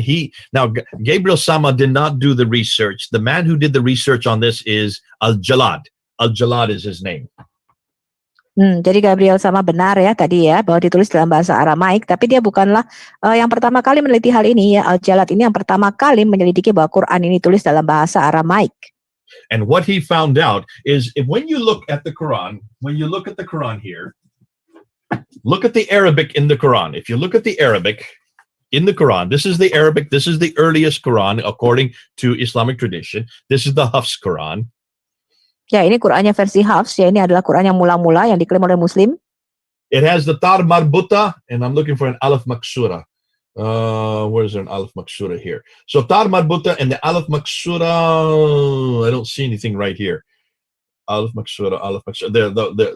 Now Gabriel Sama did not do the research. The man who did the research on this is Al-Jalad. Al-Jalad is his name. Jadi Gabriel Sama benar ya tadi ya bahwa ditulis dalam bahasa Aramaik, tapi dia bukanlah yang pertama kali meneliti hal ini ya. Al-Jalad ini yang pertama kali menyelidiki bahwa Quran ini ditulis dalam bahasa Aramaik. And what he found out is when you look at the Quran here, look at the Arabic in the Quran. If you look at the Arabic, in the Quran. This is the Arabic. This is the earliest Quran according to Islamic tradition. This is the Hafs Quran. Ya, ini Qurannya versi Hafs, ya ini adalah Quran yang mula-mula yang diklaim oleh Muslim. It has the Tar Marbuta, and I'm looking for an Alif Maksura. Where's there an Alif Maksura here? So Tar Marbuta and the Alif Maksura, I don't see anything right here. Alif Maksura,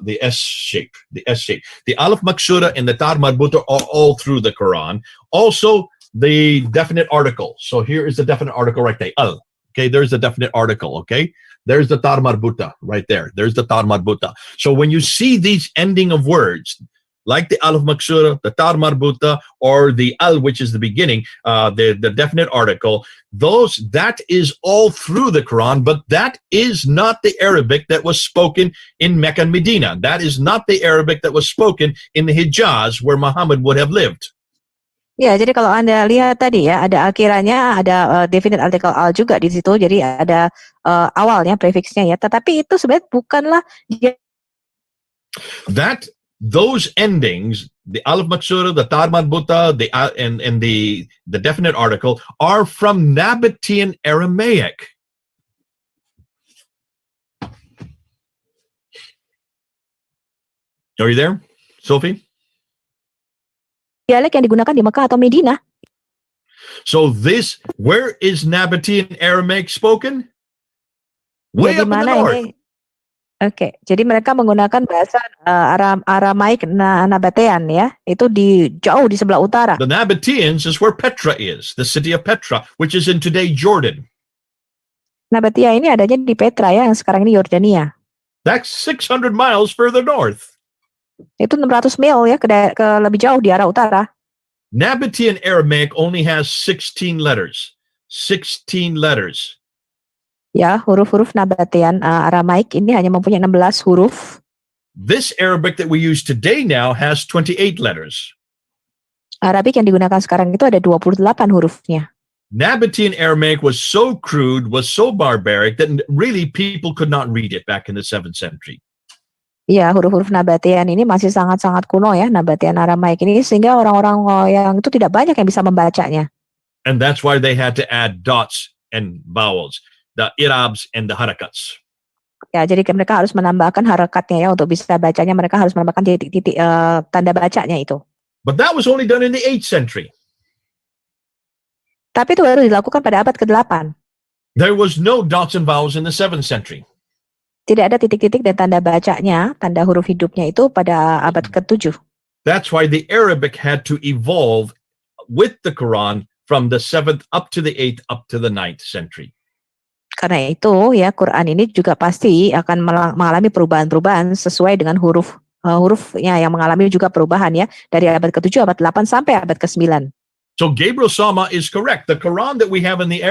the S shape, the S shape. The Alif Maksura and the Tar Marbuta are all through the Quran. Also, the definite article. So here is the definite article right there. Al. Okay, there's the definite article. Okay, there's the Tar Marbuta right there. There's the Tar Marbuta. So when you see these ending of words, like the Alif Maksura, the Tar Marbuta, or the Al, which is the beginning, the definite article, that is all through the Quran, but that is not the Arabic that was spoken in Mecca and Medina. That is not the Arabic that was spoken in the Hijaz where Muhammad would have lived. Ya, jadi kalau Anda lihat tadi ya, ada akhirannya, ada definite article al juga di situ, jadi ada awalnya, prefiksnya ya. Tetapi itu sebenarnya bukanlah dia. Those endings, the Alif Maksura, the Tar Marbuta, and the definite article are from Nabatean Aramaic. Are you there, Sophie? Dialek yang digunakan di Mekah atau Medina. So where is Nabatean Aramaic spoken? Way up in the north. Oke, jadi mereka menggunakan bahasa Aramaik Nabatean ya, itu jauh di sebelah utara. The Nabateans is where Petra is, the city of Petra, which is in today Jordan. Nabatea ini adanya di Petra ya, yang sekarang ini Yordania. That's 600 miles further north. Itu 600 mil ya, ke lebih jauh di arah utara. Nabatean Aramaic only has 16 letters. 16 letters. Ya, huruf-huruf Nabatean Aramaik ini hanya mempunyai 16 huruf. This Arabic that we use today now has 28 letters. Arabik yang digunakan sekarang itu ada 28 hurufnya. Nabatean Aramaic was so crude, was so barbaric that really people could not read it back in the 7th century. Ya, huruf-huruf Nabatean ini masih sangat-sangat kuno ya, Nabatean Aramaik ini, sehingga orang-orang yang itu tidak banyak yang bisa membacanya. And that's why they had to add dots and vowels, the irabs and the harakats. Ya, jadi mereka harus menambahkan harakatnya ya, untuk bisa bacanya mereka harus menambahkan titik-titik tanda bacanya itu. But that was only done in the 8th century. Tapi itu baru dilakukan pada abad ke-8. There was no dots and vowels in the 7th century. Tidak ada titik-titik dan tanda bacanya, tanda huruf hidupnya itu pada abad ke-7. That's why the Arabic had to evolve with the Quran from the 7th up to the 8th up to the 9th century. Karena itu ya, Quran ini juga pasti akan mengalami perubahan-perubahan sesuai dengan hurufnya yang mengalami juga perubahan ya, dari abad ke-7, abad 8 sampai abad ke-9. So Gabriel Sama is correct. The Quran that we have in the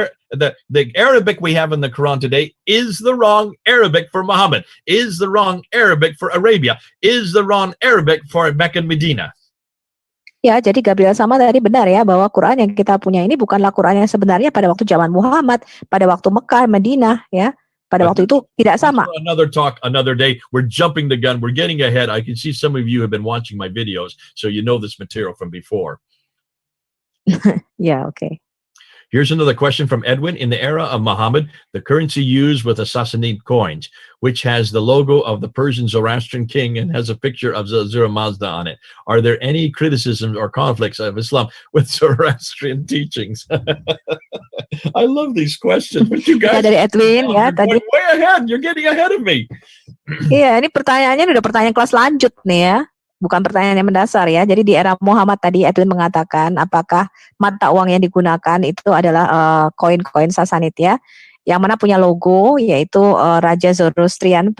Arabic we have in the Quran today is the wrong Arabic for Muhammad, is the wrong Arabic for Arabia, is the wrong Arabic for Mecca and Medina. Ya, jadi Gabriel Sama tadi benar ya, bahwa Quran yang kita punya ini bukanlah Quran yang sebenarnya pada waktu zaman Muhammad, pada waktu Mekah, Medina ya. Pada waktu itu tidak sama. Another talk, another day. We're jumping the gun. We're getting ahead. I can see some of you have been watching my videos, so you know this material from before. Yeah, okay. Here's another question from Edwin. In the era of Muhammad, the currency used with Sassanid coins, which has the logo of the Persian Zoroastrian king and has a picture of Zura Mazda on it. Are there any criticisms or conflicts of Islam with Zoroastrian teachings? I love these questions, but you guys dari Edwin ya tadi. Way ahead. You're getting ahead of me. Iya, ini pertanyaannya udah pertanyaan kelas lanjut nih ya. Bukan pertanyaan yang mendasar ya. Jadi di era Muhammad tadi Edwin mengatakan apakah mata uang yang digunakan itu adalah koin-koin Sasanid ya, yang mana punya logo yaitu Raja Zoroastrian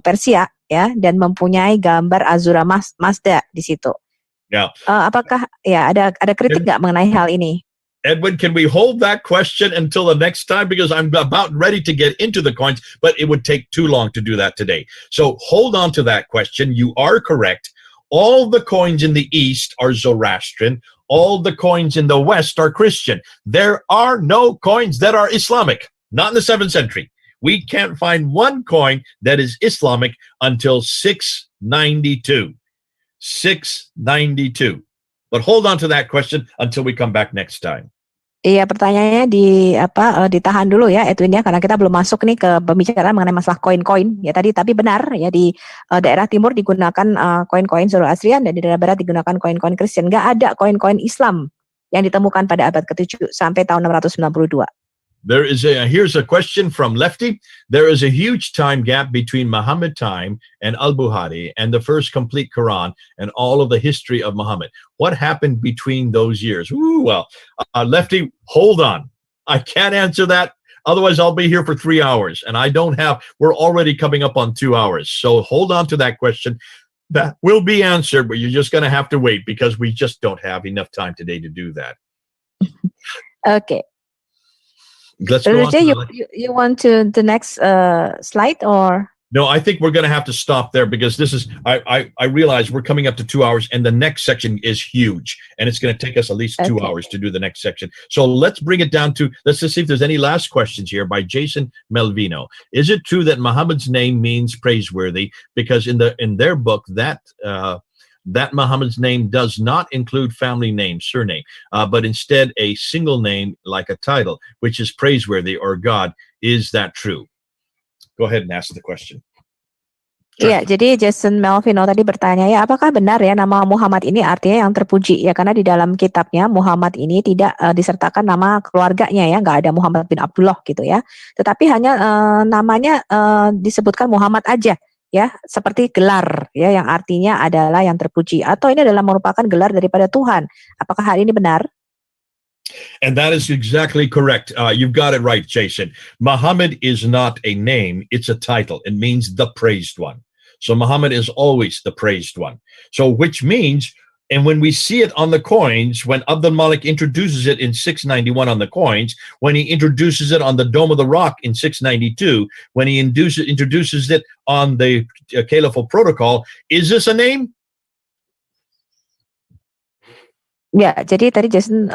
Persia ya, dan mempunyai gambar Azura Mazda di situ. Ya. Apakah ya ada kritik nggak mengenai hal ini? Edwin, can we hold that question until the next time? Because I'm about ready to get into the coins, but it would take too long to do that today. So hold on to that question. You are correct. All the coins in the East are Zoroastrian. All the coins in the West are Christian. There are no coins that are Islamic, not in the 7th century. We can't find one coin that is Islamic until 692. 692. But hold on to that question until we come back next time. Iya, pertanyaannya ditahan dulu ya Edwin ya, karena kita belum masuk nih ke pembicaraan mengenai masalah koin-koin ya tadi. Tapi benar ya, di daerah timur digunakan koin-koin Zoroastrian dan di daerah barat digunakan koin-koin Kristen. Nggak ada koin-koin Islam yang ditemukan pada abad ke-7 sampai tahun 692. Here's a question from Lefty. There is a huge time gap between Muhammad time and Al-Bukhari and the first complete Quran and all of the history of Muhammad. What happened between those years? Lefty, hold on. I can't answer that. Otherwise, I'll be here for 3 hours, and we're already coming up on 2 hours. So hold on to that question. That will be answered, but you're just going to have to wait because we just don't have enough time today to do that. Okay. Let's go on to you want to the next slide or? No, I think we're going to have to stop there because this is, I realize we're coming up to 2 hours and the next section is huge and it's going to take us at least 2 hours to do the next section. So let's bring it down to, let's just see if there's any last questions here by Jason Melvino. Is it true that Muhammad's name means praiseworthy? Because in their book that Muhammad's name does not include family name, surname, but instead a single name like a title, which is praiseworthy or God. Is that true? Go ahead and ask the question. Iya, jadi Jason Melvino tadi bertanya ya, apakah benar ya nama Muhammad ini artinya yang terpuji ya, karena di dalam kitabnya Muhammad ini tidak disertakan nama keluarganya ya, nggak ada Muhammad bin Abdullah gitu ya, tetapi hanya namanya disebutkan Muhammad aja. Ya, seperti gelar ya yang artinya adalah yang terpuji, atau ini adalah merupakan gelar daripada Tuhan. Apakah hal ini benar? And that is exactly correct. You've got it right, Jason. Muhammad is not a name, it's a title. It means the praised one. So Muhammad is always the praised one. So which means, and when we see it on the coins, when Abdul Malik introduces it in 691 on the coins, when he introduces it on the Dome of the Rock in 692, when he introduces it on the Caliphal Protocol, is this a name? Ya, jadi tadi Jason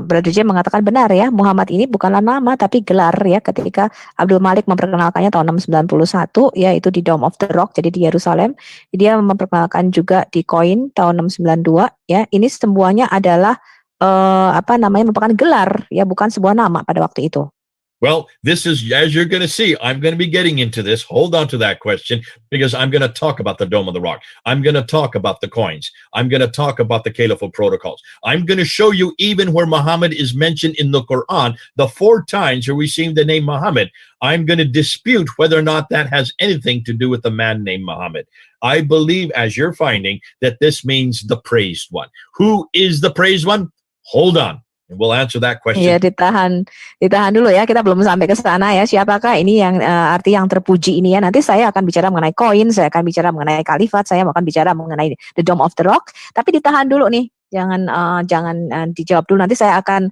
Brother J mengatakan benar ya, Muhammad ini bukanlah nama tapi gelar ya, ketika Abdul Malik memperkenalkannya tahun 691 ya, itu di Dome of the Rock, jadi di Yerusalem. Dia memperkenalkan juga di koin tahun 692 ya. Ini semuanya adalah merupakan gelar ya, bukan sebuah nama pada waktu itu. Well, this is, as you're going to see, I'm going to be getting into this. Hold on to that question because I'm going to talk about the Dome of the Rock. I'm going to talk about the coins. I'm going to talk about the Caliphal protocols. I'm going to show you even where Muhammad is mentioned in the Quran, the 4 times where we see the name Muhammad. I'm going to dispute whether or not that has anything to do with the man named Muhammad. I believe, as you're finding, that this means the praised one. Who is the praised one? Hold on. And we'll answer that question. Iya, ditahan dulu ya, kita belum sampai ke sana ya. Siapakah ini yang arti yang terpuji ini ya? Nanti saya akan bicara mengenai koin, saya akan bicara mengenai kalifat, saya akan bicara mengenai the Dome of the Rock. Tapi ditahan dulu nih, jangan dijawab dulu. Nanti saya akan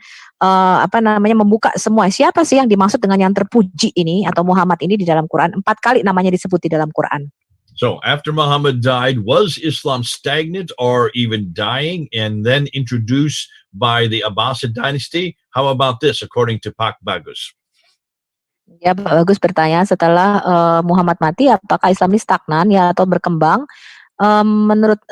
membuka semua. Siapa sih yang dimaksud dengan yang terpuji ini atau Muhammad ini di dalam Quran? 4 kali namanya disebut di dalam Quran. So after Muhammad died, was Islam stagnant or even dying and then introduced by the Abbasid dynasty? How about this, according to Pak Bagus? Ya, Pak Bagus bertanya, setelah Muhammad mati, apakah Islam ini stagnan ya atau berkembang? Menurut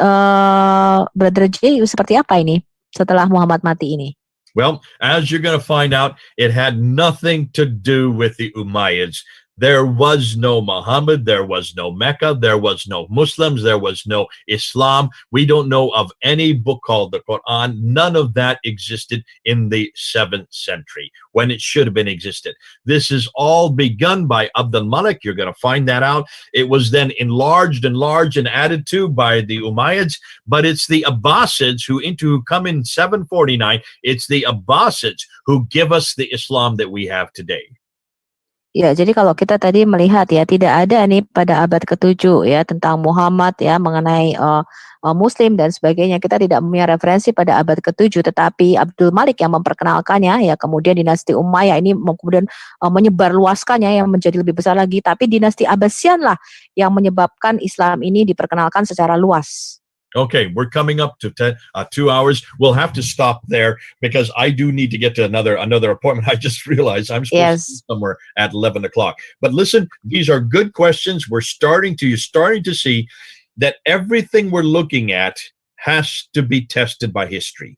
Brother J, seperti apa ini setelah Muhammad mati ini? Well, as you're going to find out, it had nothing to do with the Umayyads. There was no Muhammad, there was no Mecca, there was no Muslims, there was no Islam. We don't know of any book called the Quran. None of that existed in the 7th century when it should have been existed. This is all begun by Abdul Malik. You're going to find that out. It was then enlarged and added to by the Umayyads, but it's the Abbasids who come in 749. It's the Abbasids who give us the Islam that we have today. Ya, jadi kalau kita tadi melihat ya, tidak ada nih pada abad ke-7 ya tentang Muhammad ya, mengenai Muslim dan sebagainya. Kita tidak punya referensi pada abad ke-7, tetapi Abdul Malik yang memperkenalkannya ya, kemudian dinasti Umayyah ini kemudian menyebarluaskannya yang menjadi lebih besar lagi, tapi dinasti Abbasian lah yang menyebabkan Islam ini diperkenalkan secara luas. Okay, we're coming up to 2 hours. We'll have to stop there because I do need to get to another appointment. I just realized I'm supposed to be somewhere at 11 o'clock. But listen, these are good questions. You're starting to see that everything we're looking at has to be tested by history.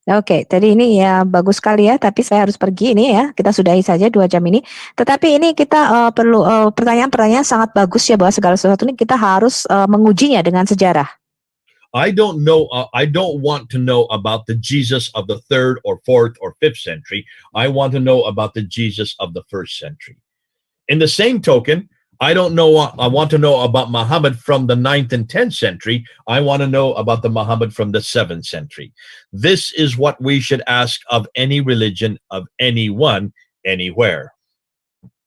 Oke, tadi ini ya bagus sekali ya, tapi saya harus pergi ini ya. Kita sudahi saja 2 jam ini. Tetapi ini kita perlu pertanyaan-pertanyaan sangat bagus ya, bahwa segala sesuatu ini kita harus mengujinya dengan sejarah. I don't want to know about the Jesus of the 3rd or 4th or 5th century. I want to know about the Jesus of the 1st century. In the same token, I want to know about Muhammad from the 9th and 10th century. I want to know about the Muhammad from the 7th century. This is what we should ask of any religion, of anyone, anywhere.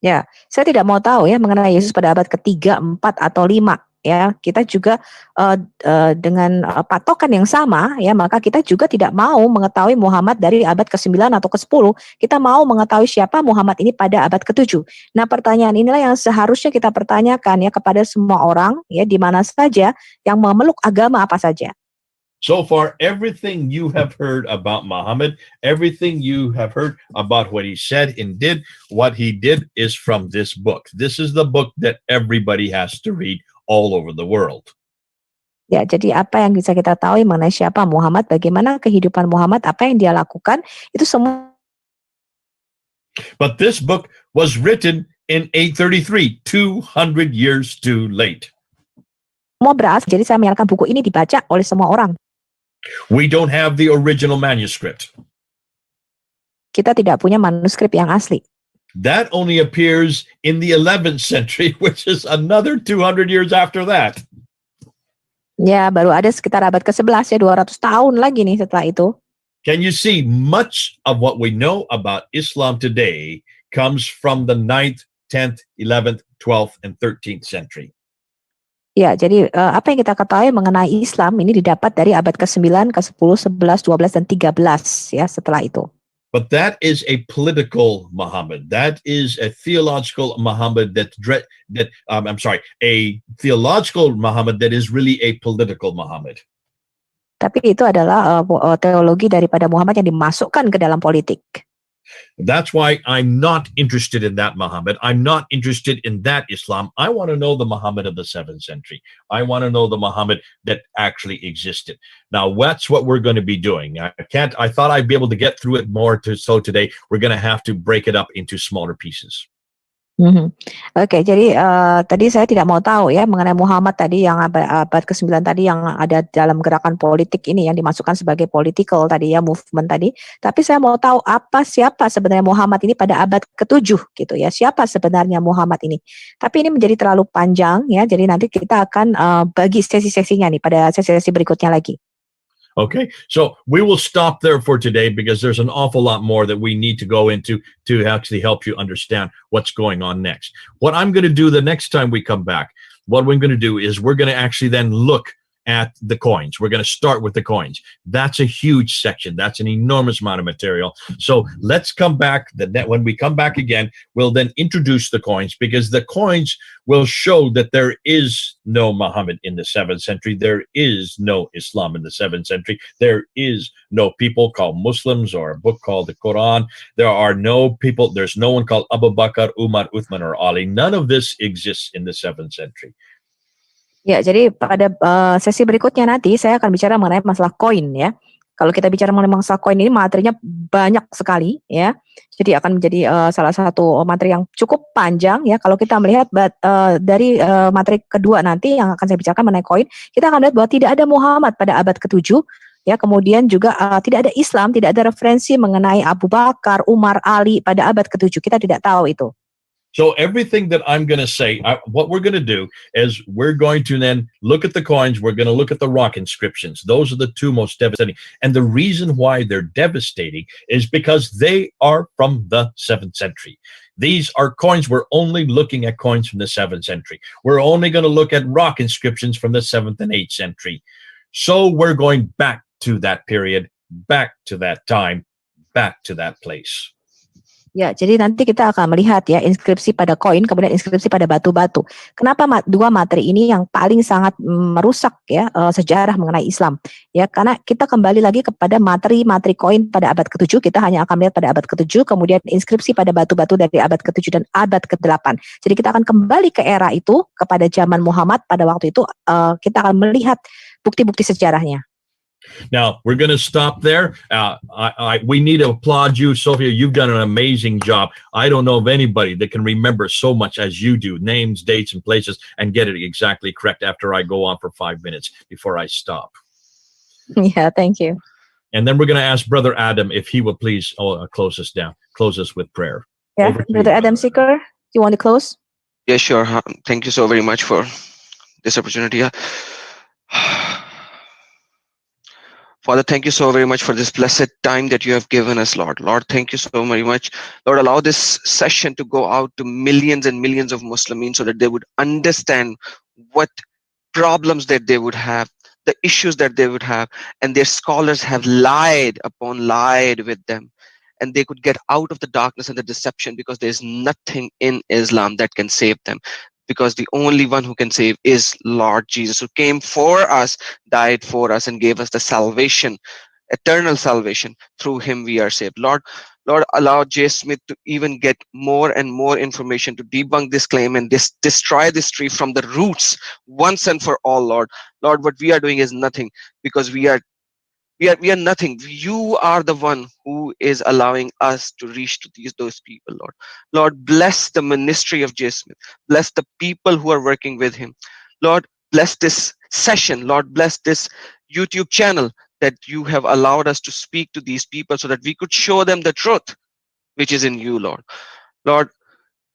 Ya, saya tidak mau tahu ya mengenai Yesus pada abad ke-3, 4, atau 5. Ya, kita juga dengan patokan yang sama ya, maka kita juga tidak mau mengetahui Muhammad dari abad ke-9 atau ke-10. Kita mau mengetahui siapa Muhammad ini pada abad ke-7. Nah, pertanyaan inilah yang seharusnya kita pertanyakan ya kepada semua orang ya, di mana saja, yang memeluk agama apa saja. So far, everything you have heard about Muhammad, everything you have heard about what he said and did, what he did is from this book. This is the book that everybody has to read all over the world. Ya, jadi apa yang bisa kita tahu mengenai siapa Muhammad, bagaimana kehidupan Muhammad, apa yang dia lakukan, itu semua. But this book was written in 833, 200 years too late. Semua berasal, jadi saya menyarankan buku ini dibaca oleh semua orang. We don't have the original manuscript. Kita tidak punya manuskrip yang asli. That only appears in the 11th century, which is another 200 years after that. Ya, baru ada sekitar abad ke-11 ya, 200 tahun lagi nih setelah itu. Can you see much of what we know about Islam today comes from the 9th, 10th, 11th, 12th, and 13th century. Ya, jadi apa yang kita ketahui mengenai Islam ini didapat dari abad ke-9, ke-10, 11, 12, dan 13 ya setelah itu. But that is a political Muhammad. That is a theological Muhammad a theological Muhammad that is really a political Muhammad. Tapi itu adalah teologi daripada Muhammad yang dimasukkan ke dalam politik. That's why I'm not interested in that Muhammad. I'm not interested in that Islam. I want to know the Muhammad of the 7th century. I want to know the Muhammad that actually existed. Now, that's what we're going to be doing. I thought I'd be able to get through it more. So today, we're going to have to break it up into smaller pieces. Oke, jadi tadi saya tidak mau tahu ya mengenai Muhammad tadi yang abad ke-9 tadi yang ada dalam gerakan politik ini yang dimasukkan sebagai political tadi ya, movement tadi. Tapi saya mau tahu siapa sebenarnya Muhammad ini pada abad ke-7 gitu ya. Siapa sebenarnya Muhammad ini? Tapi ini menjadi terlalu panjang ya. Jadi nanti kita akan bagi sesi-sesinya nih pada sesi-sesi berikutnya lagi. Okay, so we will stop there for today because there's an awful lot more that we need to go into to actually help you understand what's going on next. What I'm going to do the next time we come back, what we're going to do is we're going to actually then look at the coins. We're going to start with the coins. That's a huge section. That's an enormous amount of material. So let's come back. When we come back again, we'll then introduce the coins because the coins will show that there is no Muhammad in the 7th century. There is no Islam in the 7th century. There is no people called Muslims or a book called the Quran. There's no one called Abu Bakr, Umar, Uthman, or Ali. None of this exists in the 7th century. Ya, jadi pada sesi berikutnya nanti saya akan bicara mengenai masalah koin ya. Kalau kita bicara mengenai masalah koin ini materinya banyak sekali ya. Jadi akan menjadi salah satu materi yang cukup panjang ya. Kalau kita melihat dari materi kedua nanti yang akan saya bicarakan mengenai koin, kita akan lihat bahwa tidak ada Muhammad pada abad ke-7 ya. Kemudian juga tidak ada Islam, tidak ada referensi mengenai Abu Bakar, Umar, Ali pada abad ke-7. Kita tidak tahu itu. So everything that I'm going to say, what we're going to do is we're going to then look at the coins. We're going to look at the rock inscriptions. Those are the two most devastating. And the reason why they're devastating is because they are from the 7th century. These are coins. We're only looking at coins from the 7th century. We're only going to look at rock inscriptions from the 7th and 8th century. So we're going back to that period, back to that time, back to that place. Ya, jadi nanti kita akan melihat ya inskripsi pada koin, kemudian inskripsi pada batu-batu. Kenapa dua materi ini yang paling sangat merusak ya sejarah mengenai Islam? Ya, karena kita kembali lagi kepada materi-materi koin pada abad ke-7, kita hanya akan melihat pada abad ke-7, kemudian inskripsi pada batu-batu dari abad ke-7 dan abad ke-8. Jadi kita akan kembali ke era itu, kepada zaman Muhammad pada waktu itu, kita akan melihat bukti-bukti sejarahnya. Now we're going to stop there. We need to applaud you, Sophia. You've done an amazing job. I don't know of anybody that can remember so much as you do, names, dates, and places, and get it exactly correct after I go on for 5 minutes before I stop. Yeah, thank you. And then we're going to ask Brother Adam if he will please close us with prayer. Yeah, Over to Brother you, Adam Seeker, you want to close? Yeah, sure. Thank you so very much for this opportunity. Father, thank you so very much for this blessed time that you have given us, Lord. Lord, thank you so very much. Lord, allow this session to go out to millions and millions of Muslims so that they would understand what problems that they would have, the issues that they would have, and their scholars have lied with them. And they could get out of the darkness and the deception, because there's nothing in Islam that can save them. Because the only one who can save is Lord Jesus, who came for us, died for us, and gave us the salvation, eternal salvation. Through him we are saved. Lord, allow J. Smith to even get more and more information to debunk this claim and destroy this tree from the roots once and for all, Lord. Lord, what we are doing is nothing, because we are nothing. You are the one who is allowing us to reach to those people, Lord. Lord, bless the ministry of J. Smith. Bless the people who are working with him. Lord, bless this session. Lord, bless this YouTube channel that you have allowed us to speak to these people so that we could show them the truth, which is in you, Lord. Lord,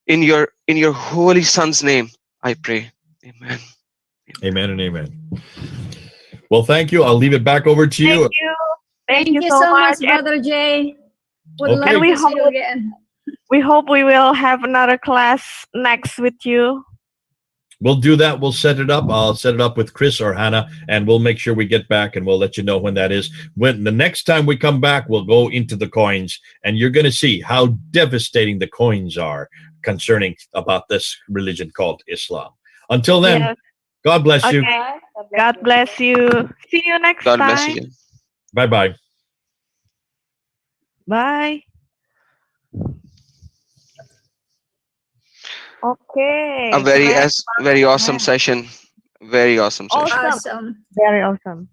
in your holy Son's name, I pray. Amen. Amen and amen. Well, thank you. I'll leave it back over to you. Thank you so much, Brother Jay. Would Okay. love We to see you hope- again. We hope we will have another class next with you. We'll do that. We'll set it up. I'll set it up with Chris or Hannah, and we'll make sure we get back, and we'll let you know when that is. When the next time we come back, we'll go into the coins, and you're going to see how devastating the coins are concerning about this religion called Islam. Until then, Yes. God bless you. Okay. God bless you. See you next God time. bless you. Bye-bye. Bye. Okay. A very keren very awesome banget. session. Very awesome session. Awesome. Awesome. Very awesome.